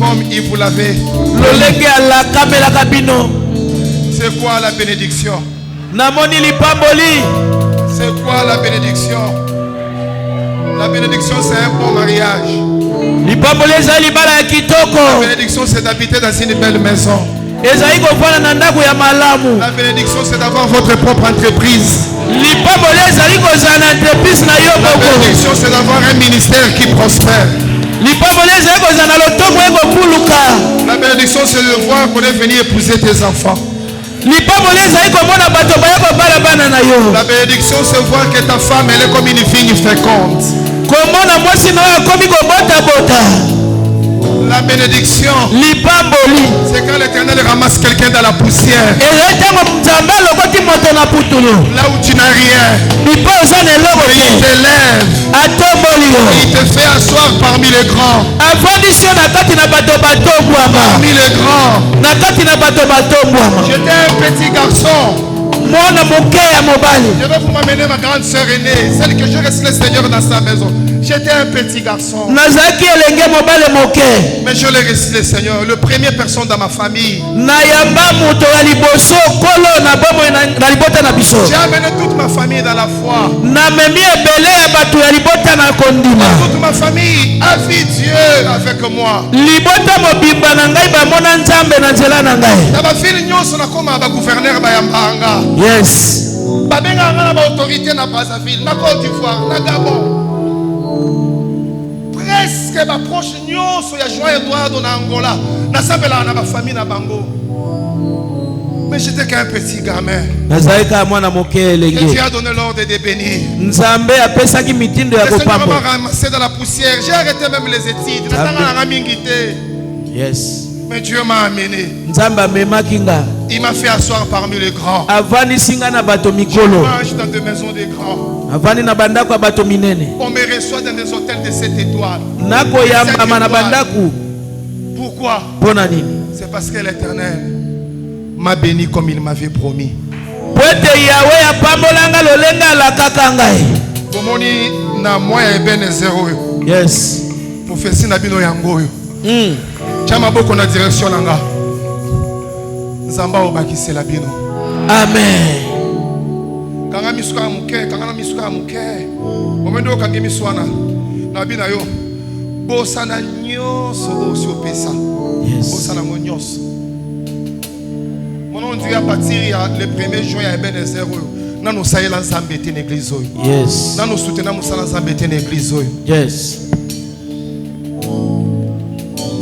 Comme il vous l'avait. Lolenge ala kamela kabino. C'est quoi la bénédiction? Namoni lipamboli. C'est quoi la bénédiction? La bénédiction, c'est un bon mariage. Lipamboli ezali bala ya La kitoko. bénédiction, c'est d'habiter dans une belle maison. Ezali kofana na ndako ya malamu. La bénédiction, c'est d'avoir votre propre entreprise. Lipamboli ezali kozala na entreprise na yo La moko. bénédiction, c'est d'avoir un ministère qui prospère. Lipamboli ezali kozala na lotongo ekokuluka. La bénédiction, c'est de voir qu'on est venu épouser tes enfants. Lipamboli ezali komona bato baya kobala bana na yo. La bénédiction, c'est voir que ta femme, elle est comme une vigne féconde. Komona mwasi na yo akomi kobota-bota. La bénédiction, Lipamboli c'est quand l'Éternel ramasse quelqu'un dans la poussière. ezali ntango nzambe alokoti moto na putulu. Là où tu n'as rien, Lipo oza na eloko il te. t'élève. Atomboli yo. Il te fait asseoir parmi les grands. Afandisi yo na kati na bato batombwama. Parmi les grands. Na kati na bato batombwama. J'étais un petit garçon. Mwana moke ya mobali. Je vais vous m'amener ma grande sœur aînée, celle que je reste le Seigneur dans sa maison. J'étais un petit garçon. Nazalaki elenge mobali moke. Mais je l'ai reçu le Seigneur, le premier personne dans ma famille. Nayamba moto ya liboso kolo na bomoi na libota na biso. J'ai amené toute ma famille dans la foi. Namemi ebele ya bato ya libota na kondima. Toute ma famille a vu Dieu avec moi. Libota mobimba na ngai bamona nzambe na nzela na ngai. Na ba fille nyonso na koma ba gouverneur ba yambanga. Yes. Ba benga nga na ba autorité na Brazzaville, na Côte d'Ivoire, na Gabon. Presque ba proche nyonso ya João Eduardo na Angola. Na sabela na ba famille na bango. Mais j'étais qu'un petit gamin. Nazalaki kaka mwana moke Et Dieu elenge. a donné l'ordre de bénir. Nzambe apesaki mitindo ya Le Seigneur m'a kopambola. ramassé dans la poussière. J'ai arrêté même les études. Yes. Mais Dieu m'a amené. Nzambe amemaki nga. Il m'a fait asseoir parmi les grands. Avandisi nga na bato Je mikolo. mange dans des maisons des grands. Avandi na bandako ya bato minene. On me reçoit dans des hôtels de 7 étoiles. Nakoyambama na bandako. Pourquoi? Mpona nini? C'est parce que l'Éternel m'a béni comme il m'avait promis. Po ete yawe apambola nga lolenga alakaka ngai. Bomoni na moi ya Ebenezer oyo. Yes. Prophétie na bino yango oyo. Tia maboko na direction na nga. Nzamba obakisela bino. Amen. Kanga misuka ya muke, kanga na misuka ya muke. Momendo okangi miswana na bina yo. Bosana nyonso osi opesa. Yes. Bosana ngo nyonso. Mon nom dit à partir le 1er juin à Ebenezer oyo. Nano sayela nzambe te na église oyo. Yes. Nano soutenir musala nzambe te na église oyo. Yes.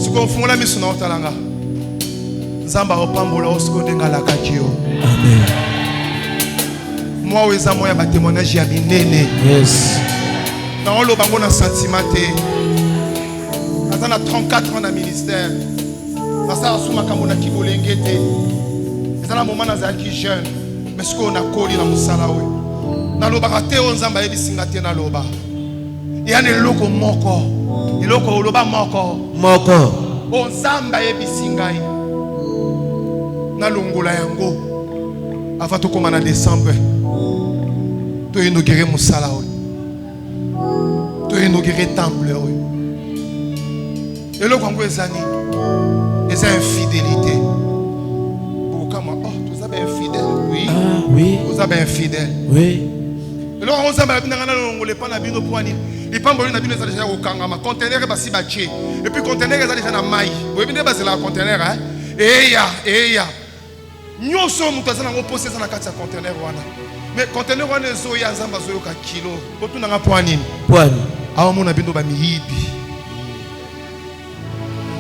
Siko fungola miso na otalanga. Nzamba opambola osiko ndenga la kajio. Amen. Moi oza moya ba témoignage ya binene. Yes. Na olo bango na sentiment te. Ata na 34 ans na ministère. Asa asuma kamona kibolenge te. Eza na moment nazalaki jeune. Mais siko na koli na musala we. Na loba te o nzamba yebisinga te na loba. Yani loko moko. Iloko loba moko. Moko. O nzamba yebisingai. Na longola yango. Avant to koma na décembre. To inaugurer musala we. To inaugurer temple we. Et le Congo est ani, c'est infidélité. Pourquoi moi? Oh, vous avez infidèle, oui. Ah, oui. Vous avez infidèle. Oui. Et là, on s'en va bien dans le pan à bino poani. Les pamboli na bino déjà au kangama. Conteneur est bassi baché. Et puis conteneur est déjà na maille. Vous venez basé la conteneur, hein? Et ya. Nous sommes tous en opposé à la carte conteneur wana. Mais conteneur wana zo ya zamba zo ka kilo. Botu na poani. Poani. Ah, mon abino ba mihibi.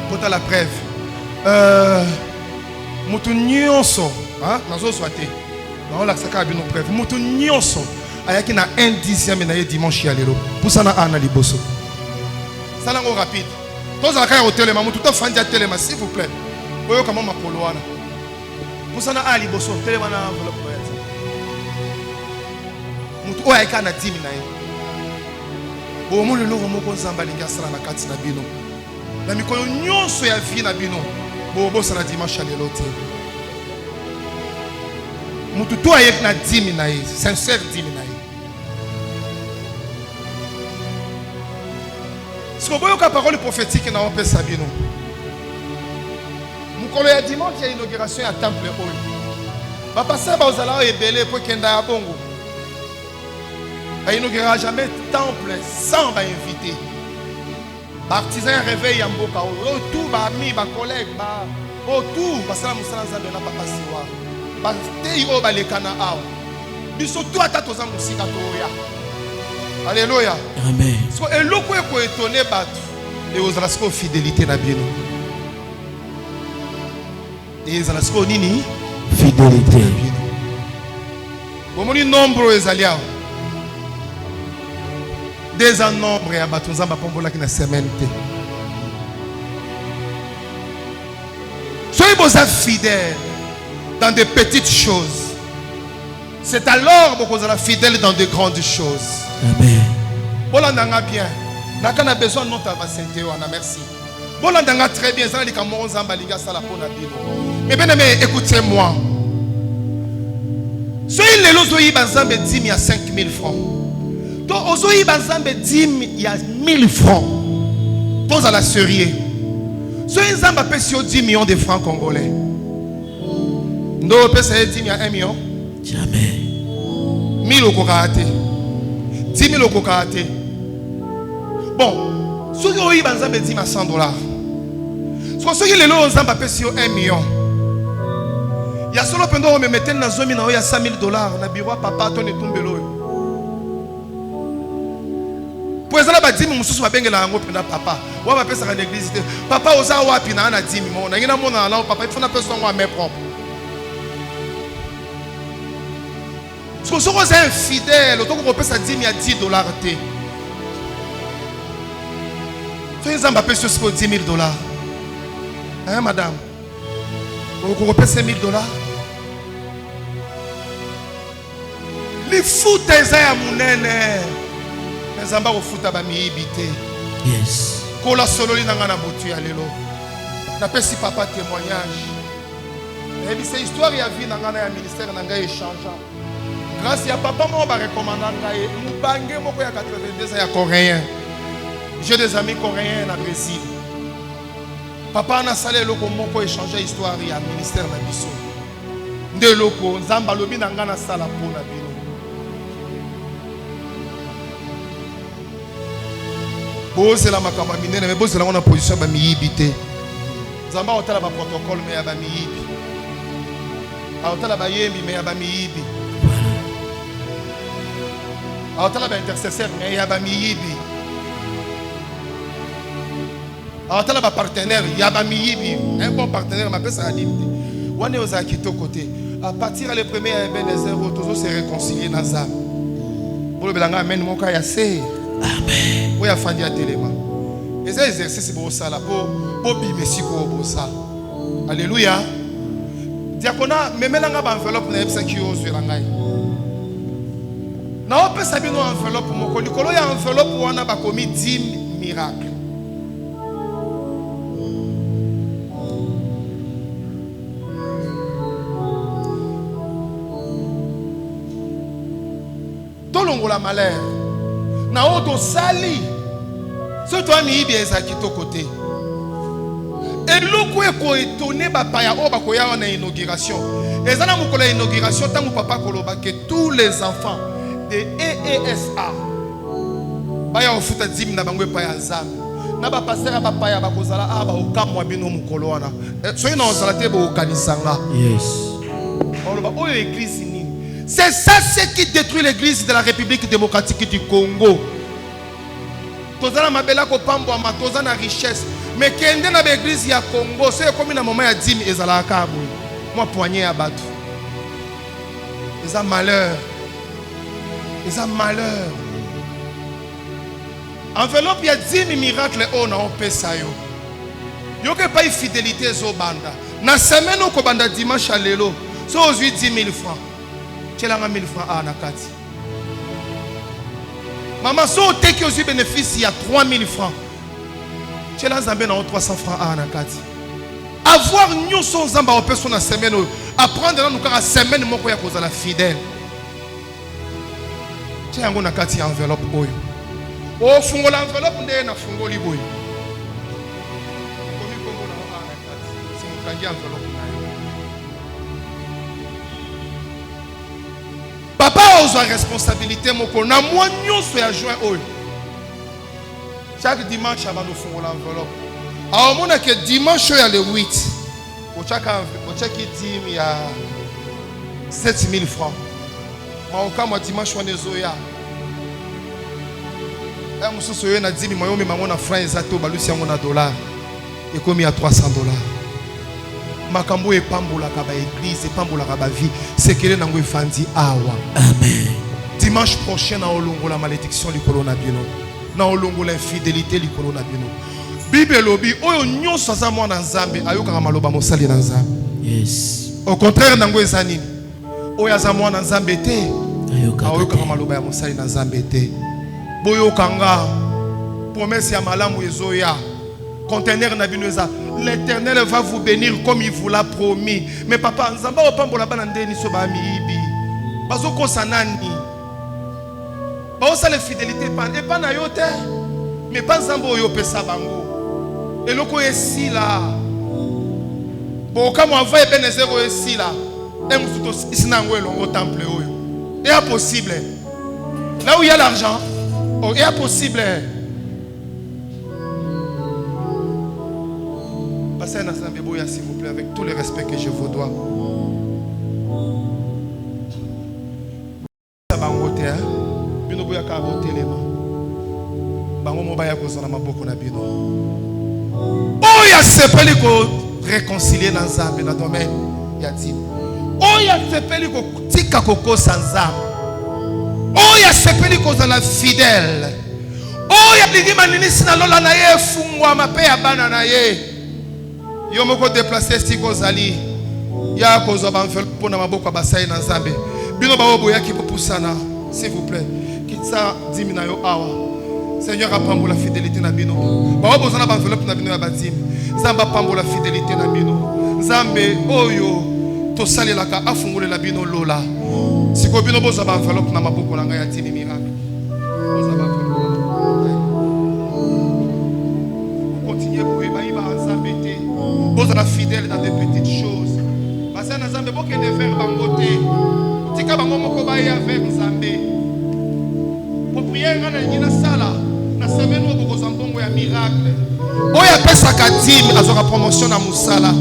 Pour la preuve, mutu nyonso, nazo swate. On l'a saka bino bref. Mutu nyonso ayaki na 1/10 na dimanche ya lelo. Poussa na ana liboso. Ça là on rapide. Tous à la hôtel maman tout à fandi à télé s'il vous plaît. Oyo kama makolo wana. Poussa na ana liboso télé wana enveloppe. Mutu ayaka na 10 na ye. Bo mo lelo mo ko nzamba linga sala na kati na bino. Na mikolo nyonso ya vie na bino. Bo bo sala dimanche ya lelo te. Mutu to ayek na 10 na ye, sincère 10 na ye. Si vous voyez la parole prophétique dans le Sabino, mukolo ya dimanche ya inauguration ya temple oyo. Ba passer ba ozala ebele pour kenda ya bongo. Ba inaugurera jamais temple sans ba invité. Ba artisan réveil ya mboka oyo, tout ba ami, ba collègue, ba tout passer la musala nzambe na papa siwa. Ba tei o ba lekana awa. Biso tout atatu za musika to ya. Alléluia. Amen. So eloko eko étonné batu et aux rasko fidélité na bino. Et aux rasko nini fidélité. Comme ni nombre ezalia. Des en nombre ya batu nzamba pombola ki na semaine te. Soyez beaux fidèles dans des petites choses. C'est alors que vous êtes fidèles dans de grandes choses. Amen. Bolandanga bien. Nakana besoin de notre sainteté. Merci. Bolandanga très bien. Ça, les Camerounais zamba linga sala pona bino. Mais bien aimé, écoutez-moi. Soyez les lozoï banzambe 10 il y a 5000 francs. Donc ozoï banzambe 10 il y a 1000 francs. Tous à la sérieux. Soyez zamba pesio 10 millions de francs congolais. Ndo pesa 10 il y a 1 million. Jamais. 1000 au kokate. 10 000 au kokate. Bon, ceux qui ont eu 100 dollars. Ceux qui ont eu 1 million. Il y a solo pendant me mettre dans zone il y a 100 000 dollars na bureau papa ton etumbelo. Pour ça la 10 000 mususu babengela ngo penda papa. Wa ba pesa na l'église. Papa oza wapi na 10 000 na ngina mona na papa il faut na pesa ngo main propre. Si vous êtes infidèle, vous pouvez payer 10 000 à 10 dollars. Vous avez payé 10 000 dollars. Hein, madame? Vous pouvez payer 5 000 dollars. Les foot, ils ont les zamba au foot à miibité. Yes. Kola solo li nangana botu ya lelo. Na pesi papa témoignage. Et c'est histoire ya vie nangana ya ministère nanga échangeant. Grâce à papa, moi, je recommande à 82 ans coréen. J'ai des amis coréens au Brésil. Papa a salé le moko échanger histoire et ministère na biso. De loko nzamba lobi na ngana sala pona bino. Bo c'est la makamba minene mais bo c'est la on a position ba miyibité. Nzamba otala ba protocole mais ya ba miyibi. Otala ba yembi mais ya ba miyibi. Alors, tu as un intercesseur, mais il y a un miyibi. Alors, tu as un partenaire, il y a un miyibi. Un bon partenaire, ma ça a limité. On est aux acquis côté. À partir du premier Ebenezer, tous se réconcilier dans ça. Pour le belanga, amen, mon cas, il y a assez. Amen. Oui, il y a fandi à téléma. Et c'est exercice pour ça, pour bimesi pour ça. Alléluia. Diakona, même là, enveloppe, n'a pas qui ose langai. Na ope sabino enveloppe moko likolo ya enveloppe wana ba komi 10 miracles. Tolongo la malheur. Na odo sali. Ce toi mi bien ezaki to côté. Et loko eko étonné ba paya o ba koya na inauguration. Ezana mokolo ya inauguration tangu papa koloba que tous les enfants de EESA baya ofuta 10 000 na bango pa ya nzambe na ba pasteur ba paya ba kozala aba okamwa bino mukolo wana soyi na ozala te bo okanisanga. Yes. Oh l'église nini? C'est ça ce qui détruit l'église de la République démocratique du Congo. Tozana mabela ko pambwa matozana richesse mais kende na l'église ya Congo c'est comme na moment ya 10 000 ezala kabu moi poignet ya bato. Ils ont malheur. Ils ont malheur. Enveloppe, il y a 10 000 miracles on a fait ça. Il n'y a pas de fidélité aux banda. Dans la semaine où on a dimanche à l'élo, c'est aux 10 000 francs. Tu as 1 000 francs à Anakati. Maman, si on a aux bénéfices, il y a 3 000 francs. Tu as 300 francs à Anakati. Avoir nous son zamba au personne la semaine, apprendre dans nous la semaine, moi quoi cause la fidèle. Tu as un Anakati enveloppe boy. Oh, fungo l'enveloppe ndé na fungo liboy. Komi kongo na Anakati. Si nous kangi enveloppe na yo. Papa a une responsabilité moko na moi nous soya joint oyo. Chaque dimanche avant nous fungo l'enveloppe. Alors, on a que dimanche, il y a le 8. Au chaque dit, il y a 7 000 francs. Mais au cas où dimanche, on est zoya. Et je suis dit, je suis francs exactement, je suis $. Et comme il y a $300. Makambo et pambola kaba église et pambola kaba vie. C'est que les nango fandi awa. Amen. Dimanche prochain, na olongo la malédiction du coronavirus. Na olongo l'infidélité du coronavirus. Bible lobi oyo nyonso aza mwana nzambe ayokaka maloba mosali na nzambe. Yes. Au contraire nango ezanini. Oyo aza mwana nzambe te ayokaka maloba ya mosali na nzambe te. Boyokanga promesse ya malamu ezoya. Conteneur na bino eza l'Éternel va vous bénir comme il vous l'a promis. Mais papa nzamba opambola bana ndeni so ba miibi. Bazoko sanani. Ba osale fidélité pas na yo te. Mais pas nzamba oyo pesa bango. Et le coup est là. Bon, comme on va Ebenezer ici là, et nous sommes ici dans le temple. Et c'est possible. Là où il y a l'argent, il est possible. Passez un instant, s'il vous plaît, avec tout le respect que je vous dois. Ça va en côté, hein? Nous ne pouvons pas voter les mains. Nous ne pouvons pas oh, il y a ce pays qui réconcilier dans Zambé, dans le domaine. Il y a dit. Oh, il y a ce pays qui tika koko sans âme. Oh, il y a ce pays qui est la fidèle. Oh, il y a des gens qui sont là, naye fungwa mape ya bana naye. Yo moko déplacer si kozali. Ya kozo ba mfel pona maboko basai na Zambé. Bino ba oboya ki popusana, s'il vous plaît. Kitsa 10 mina yo awa. Seigneur, apprends la fidélité na bino. Ba besoin na enveloppe na bino ya batim. Zamba pambo la fidélité na bino. Zambe oyo to salela ka afungule la bino lola. Siko bino boza ba enveloppe na maboko na ya tini miracle. Boza ba enveloppe. Continuez pour ba iba Zambe te. Boza la fidèle dans des petites choses. Parce que na Zambe boke ne faire bangote. Tika bango moko ba ya vers Zambe. Pour prier ngana ngina sala. La semaine où vous avez un miracle. Oya pesa kadim azora promotion na musala.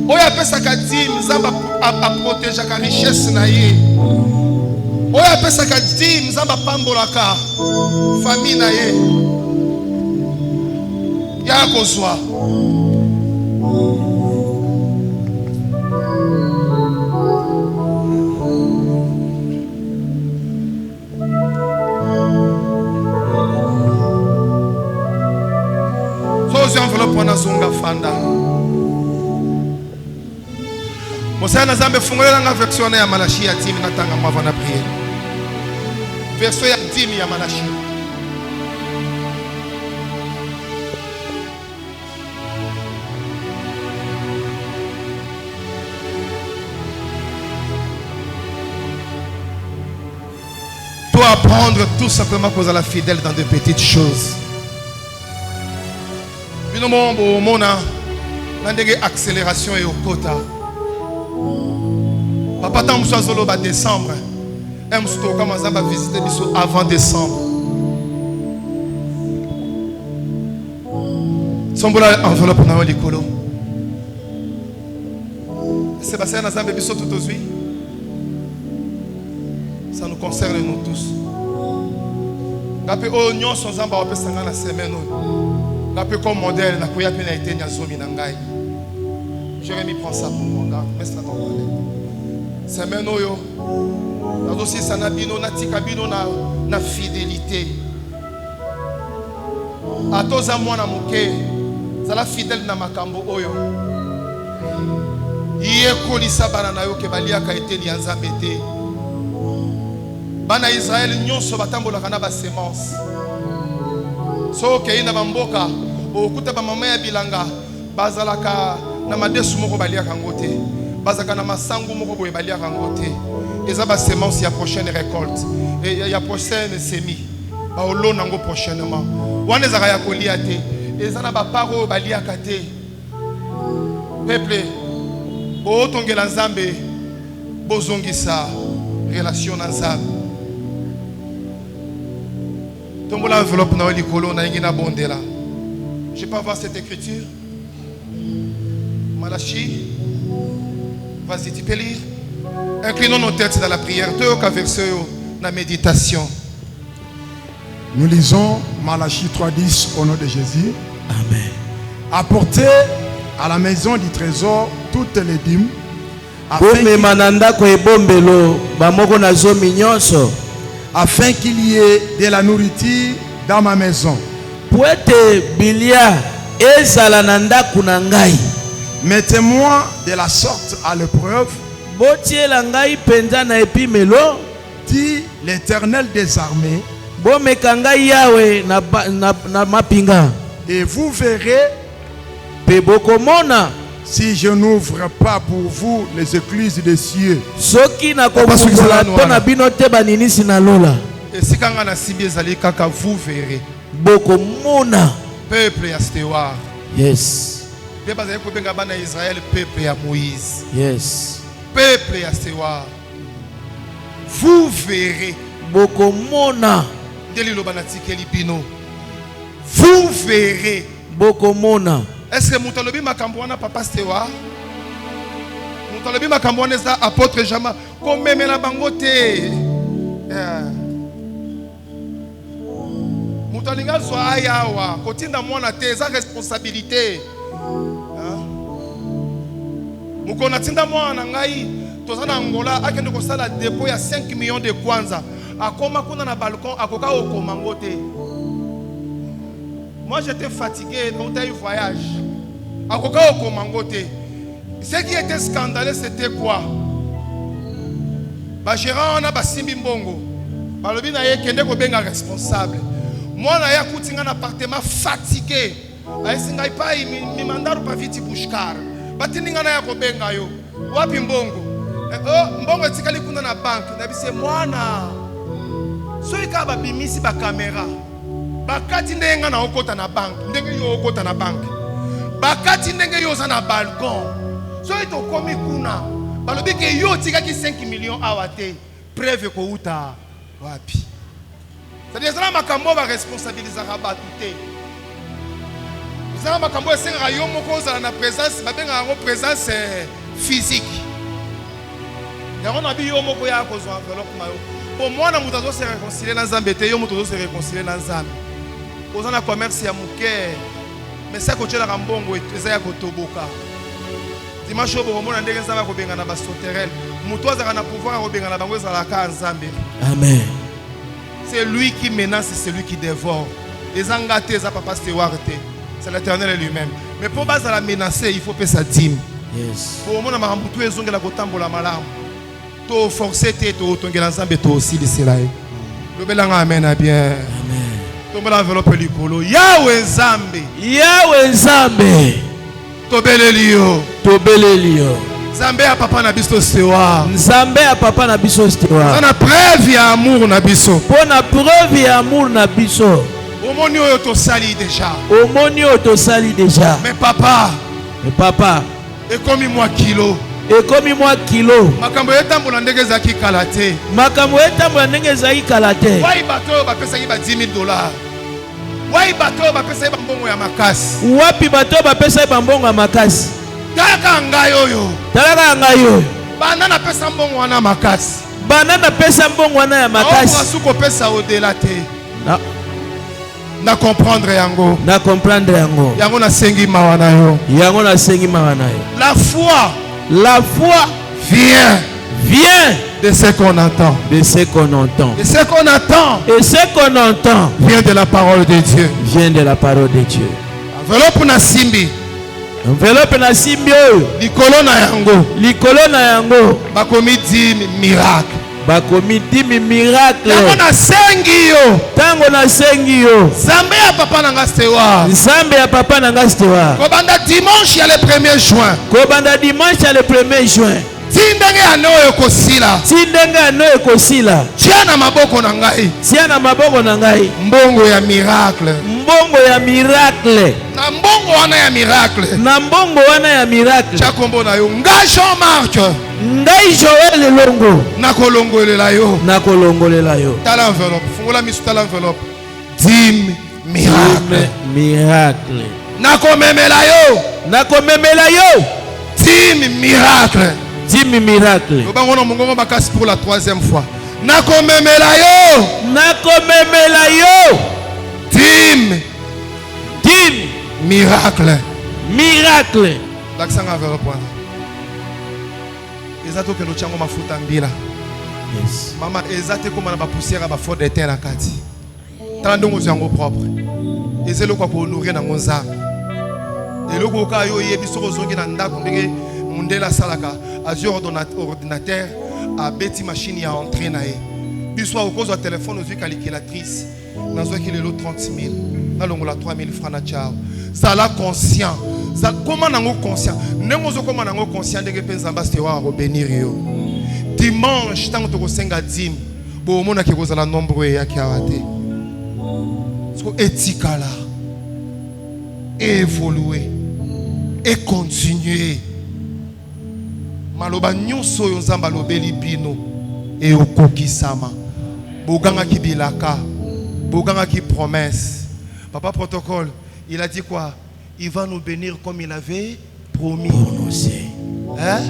Oya pesa kadim zamba a protéger la richesse na ye. Oya pesa kadim zamba pambolaka famille na ye. Ya kozwa. Enveloppe na zonga fanda. Mosala na Zambe fungolela nga version ya Malachi ya 10 na tanga mwa na prière. Version ya 10 ya Malachi. Toi apprendre tout simplement cause à la fidèle dans de petites choses. Nous avons une accélération et au quota. Papa, tant que nous sommes en décembre, nous commençons à visiter avant décembre. Nous sommes enveloppe dans l'école. Sébastien a un tout aujourd'hui. Ça nous concerne nous tous. Nous avons une semaine. Comme modèle, Jérémie prend ça pour moi. Mets-la dans le semaine. nazosisa na bino natika bino na fidélité. Atoza mwana moke zala fidèle na makambo oyo. Iye kolisa bana na yo ke baliaka eteli ya Nzambe te. Bana Israël nyonso batambolaka na ba semence. So ke ina bamboka okuta ba mama ya bilanga bazalaka na madesu moko baliaka ngote. Bazaka na masangu moko boye baliaka ngote. Eza ba semence ya prochaine récolte. Et ya prochaine semi. Ba olona ngo prochainement. Wana ezaka ya kolia te. Eza na ba paro baliaka te. Peuple otongela Nzambe bozongisa relation na Nzambe. Tombola enveloppe na likolo na ingina bondela. Je peux avoir cette écriture. Malachie. Vas-y, tu peux lire. Inclinons nos têtes dans la prière. Deux au verset dans la méditation. Nous lisons Malachie 3:10 au nom de Jésus. Amen. Apportez à la maison du trésor toutes les dîmes afin qu'il y ait de la nourriture dans ma maison. Mettez-moi de la sorte à l'épreuve, dit l'Éternel des armées, et vous verrez si je n'ouvre pas pour vous les écluses des cieux. Et si quand on a si bien allé, vous verrez. Peuple à Stéwar. Yes. Israël, peuple à Moïse. Yes. Peuple à Stéwar. Vous verrez. Vous verrez. Est-ce que Moutalobi Makambouana papa Stéwar? Moutalobi Makambouana est apôtre Jama. Comme même la bangote. Moutalinga soit ayawa. Kotinda mwana te sa responsabilité. Mukona tinda mwana ngai. Tozana Angola akende ko sala dépôt ya 5 millions de kwanza. Akoma kuna na balcon akoka okomangote. Moi j'étais fatigué dans un voyage. Akoka okomangote. Ce qui était scandaleux c'était quoi? Ba gérant na basimbi mbongo. Balobi na ye kende ko benga responsable. Moi na ya kutinga na appartement fatigué. Ayesinga ipai mi mandaru pa viti bushkar. Batininga na ya ko benga yo. Wapi mbongo? Mbongo etikali kuna na banque. Na bise mwana. So ikaba bimisi ba caméra. Bakati ndenga na okota na banque. Ndenge yo okota na banque. Bakati ndenge yo za na balcon. So ito komi kuna. Balobi ke yo tikaki 5 millions awate. Preuve ko uta wapi. C'est-à-dire que makambo va responsabiliser rabatu te. Ça makambo esenga yo moko za na présence, babenga ngo présence physique. Yango na bi yo moko ya ko zo enveloppe mayo. Pour moi na muto zo se réconcilier na Nzambe te, yo muto zo se réconcilier na Nzambe. Ozana commerce ya muke. Mais ça ko tshela kambongo eza ya ko toboka. Dimanche obo mona ndenge Nzambe ko benga na ba sauterelle. Muto azaka na pouvoir ko benga na bango za la ka Nzambe. Amen. C'est lui qui menace, c'est celui qui dévore. Les engatés, ça papa c'est l'Éternel lui-même. Mais pour base à la menacer, il faut payer sa dîme. Yes. Pour moi, ma rambutu est zonga la gotambo la malam. To forcer te to tongela nzambe to aussi de cela. Le belanga amen à bien. Amen. Tombe l'enveloppe likolo. Yahweh Nzambe. Yahweh Nzambe. Tobelelio. Tobelelio. Nzambe a papa na biso Stéwar. Nzambe a papa na biso Stéwar. On a preuve ya amour na biso. Pour na preuve ya amour na biso. Omoni oyo to sali déjà. Omoni oyo to sali déjà. Mais papa. Mais papa. Et comme moi kilo. Et comme moi kilo. Makambo etambola ndenge zaki kalate. Makambo etambola ndenge zaki kalate. Wai bato ba pesa ki ba $10,000. Wai bato ba pesa ba mbongo ya makasi. Wapi bato ba pesa ba mbongo ya makasi. Talaka ngai oyo. Talaka ngai oyo. Bana na pesa mbongo wana makasi. Bana na pesa mbongo wana ya makasi. Owa suko pesa au-delà te. Na na comprendre yango. Na comprendre yango. Yango na sengi mawana yo. Yango na sengi mawana yo. La foi. La foi vient Viens de ce qu'on entend. de ce qu'on entend. Et ce qu'on attend Et ce qu'on entend vient de la parole de Dieu. vient de la parole de Dieu. Enveloppe na simbi. Enveloppe na simbi oyo Likolo na yango. likolo na yango Bakomi 10 miracles. bakomi 10 miracle. Yango na sengi yo. Tango na sengi yo Zambe ya papa nanga Stewa. nzambe ya papa na nga Stewa. Kobanda dimanche ya le 1er juin. Kobanda dimanche ya le 1er juin. Tindenge ano ekosila. Ti ndenge ano ekosila. Tia na maboko na ngai. Tia na maboko na ngai Mbongo ya miracle. mbongo ya miracle. Na mbongo wana ya miracle. Na mbongo wana ya miracle. Tia kombo na yo. Nga Jean-Marc. Ngai Joel Longo Na kolongolela yo. nakolongolela yo. Tala enveloppe. Fungola misu tala enveloppe. 10 miracles. Miracle. Na komemela yo. Nakomemela yo 10 miracles. 10 miracle. Lobango na mongongo makasi pour la 3e fois. Na komemela yo. Nakomemela yo 10 10 miracles. miracle. L'accent enveloppe wana. Ezato ke lochango mafuta mbila. Yes. Mama ezate koma na ba poussière ba faute de terre na kati. Tala ndongo zango propre. Ezelo kwa ko honorer na ngonza. Eloko ka yo yebi soko zongi na ndako ndenge mundela salaka azio ordinateur a beti machine ya entrée na ye. Biso au cause de téléphone aux calculatrice. Nazo ki lelo 30 000. Na longola 3 000 francs na chao. Sala conscient. Ça comment nango conscient. Nengo zo comment nango conscient ndenge penza mbaste wa ko bénir yo. Dimanche tant to ko senga dim. Bo mona ki kozala nombre ya ki awate. So etikala. Évoluer et continuer. Maloba nyonso yo nzamba lobeli bino et okokisama. Boganga ki bilaka. Boganga ki promesse. Papa protocole, il a dit quoi? Il va nous bénir comme il avait promis. Prononcé. Hein?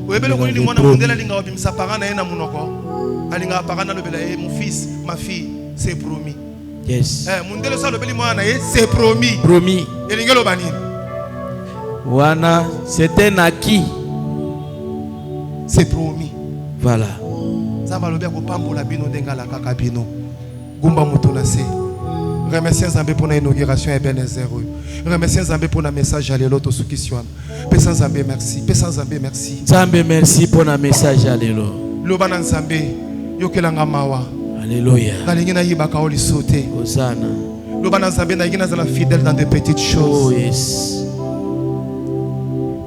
Oyebele ko ni mwana mondela linga obimisa parana na munoko. Alinga parana lobela mon fils, ma fille, c'est promis. Yes. Mondela sa lobeli mwana c'est promis. Promis. Elingelo bani. Wana c'était un acquis. C'est promis. Voilà. Zamba lobia ko pambola bino dengala kaka bino. Gumba moto na se. Remercie Nzambe pour l'inauguration et Ebenezer. Remercie Nzambe pour le message à l'élo to sukiswan. Pesa Nzambe merci. Pesa Nzambe merci. Nzambe merci pour le message à l'élo. Loba na Nzambe yokelanga mawa. Alléluia. Nalingi na yibaka oli sauter. Hosanna. Loba na Nzambe nalingi na zala fidèle dans de petites choses. Oh yes.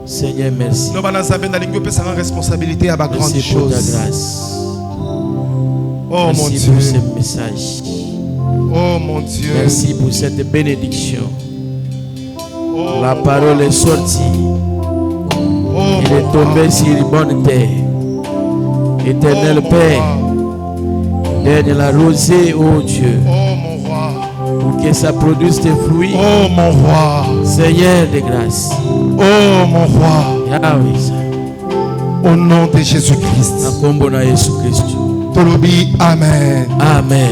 Seigneur merci. Loba na Nzambe nalingi opesa nga responsabilité à ba grande Merci pour ta chose. grâce. Oh mon Merci Dieu. pour ce message. Oh mon Dieu. Merci pour cette bénédiction. Oh, La parole est sortie. oh, Elle est tombée sur une bonne terre. Éternel Père, donne la rosée, oh Dieu, oh mon roi. pour que ça produise des fruits. Oh mon roi. Seigneur de grâce. Oh mon roi. Yahweh. Au nom de Jésus-Christ. Na kombo na Yesu Kristo. Tolobi, amen. Amen.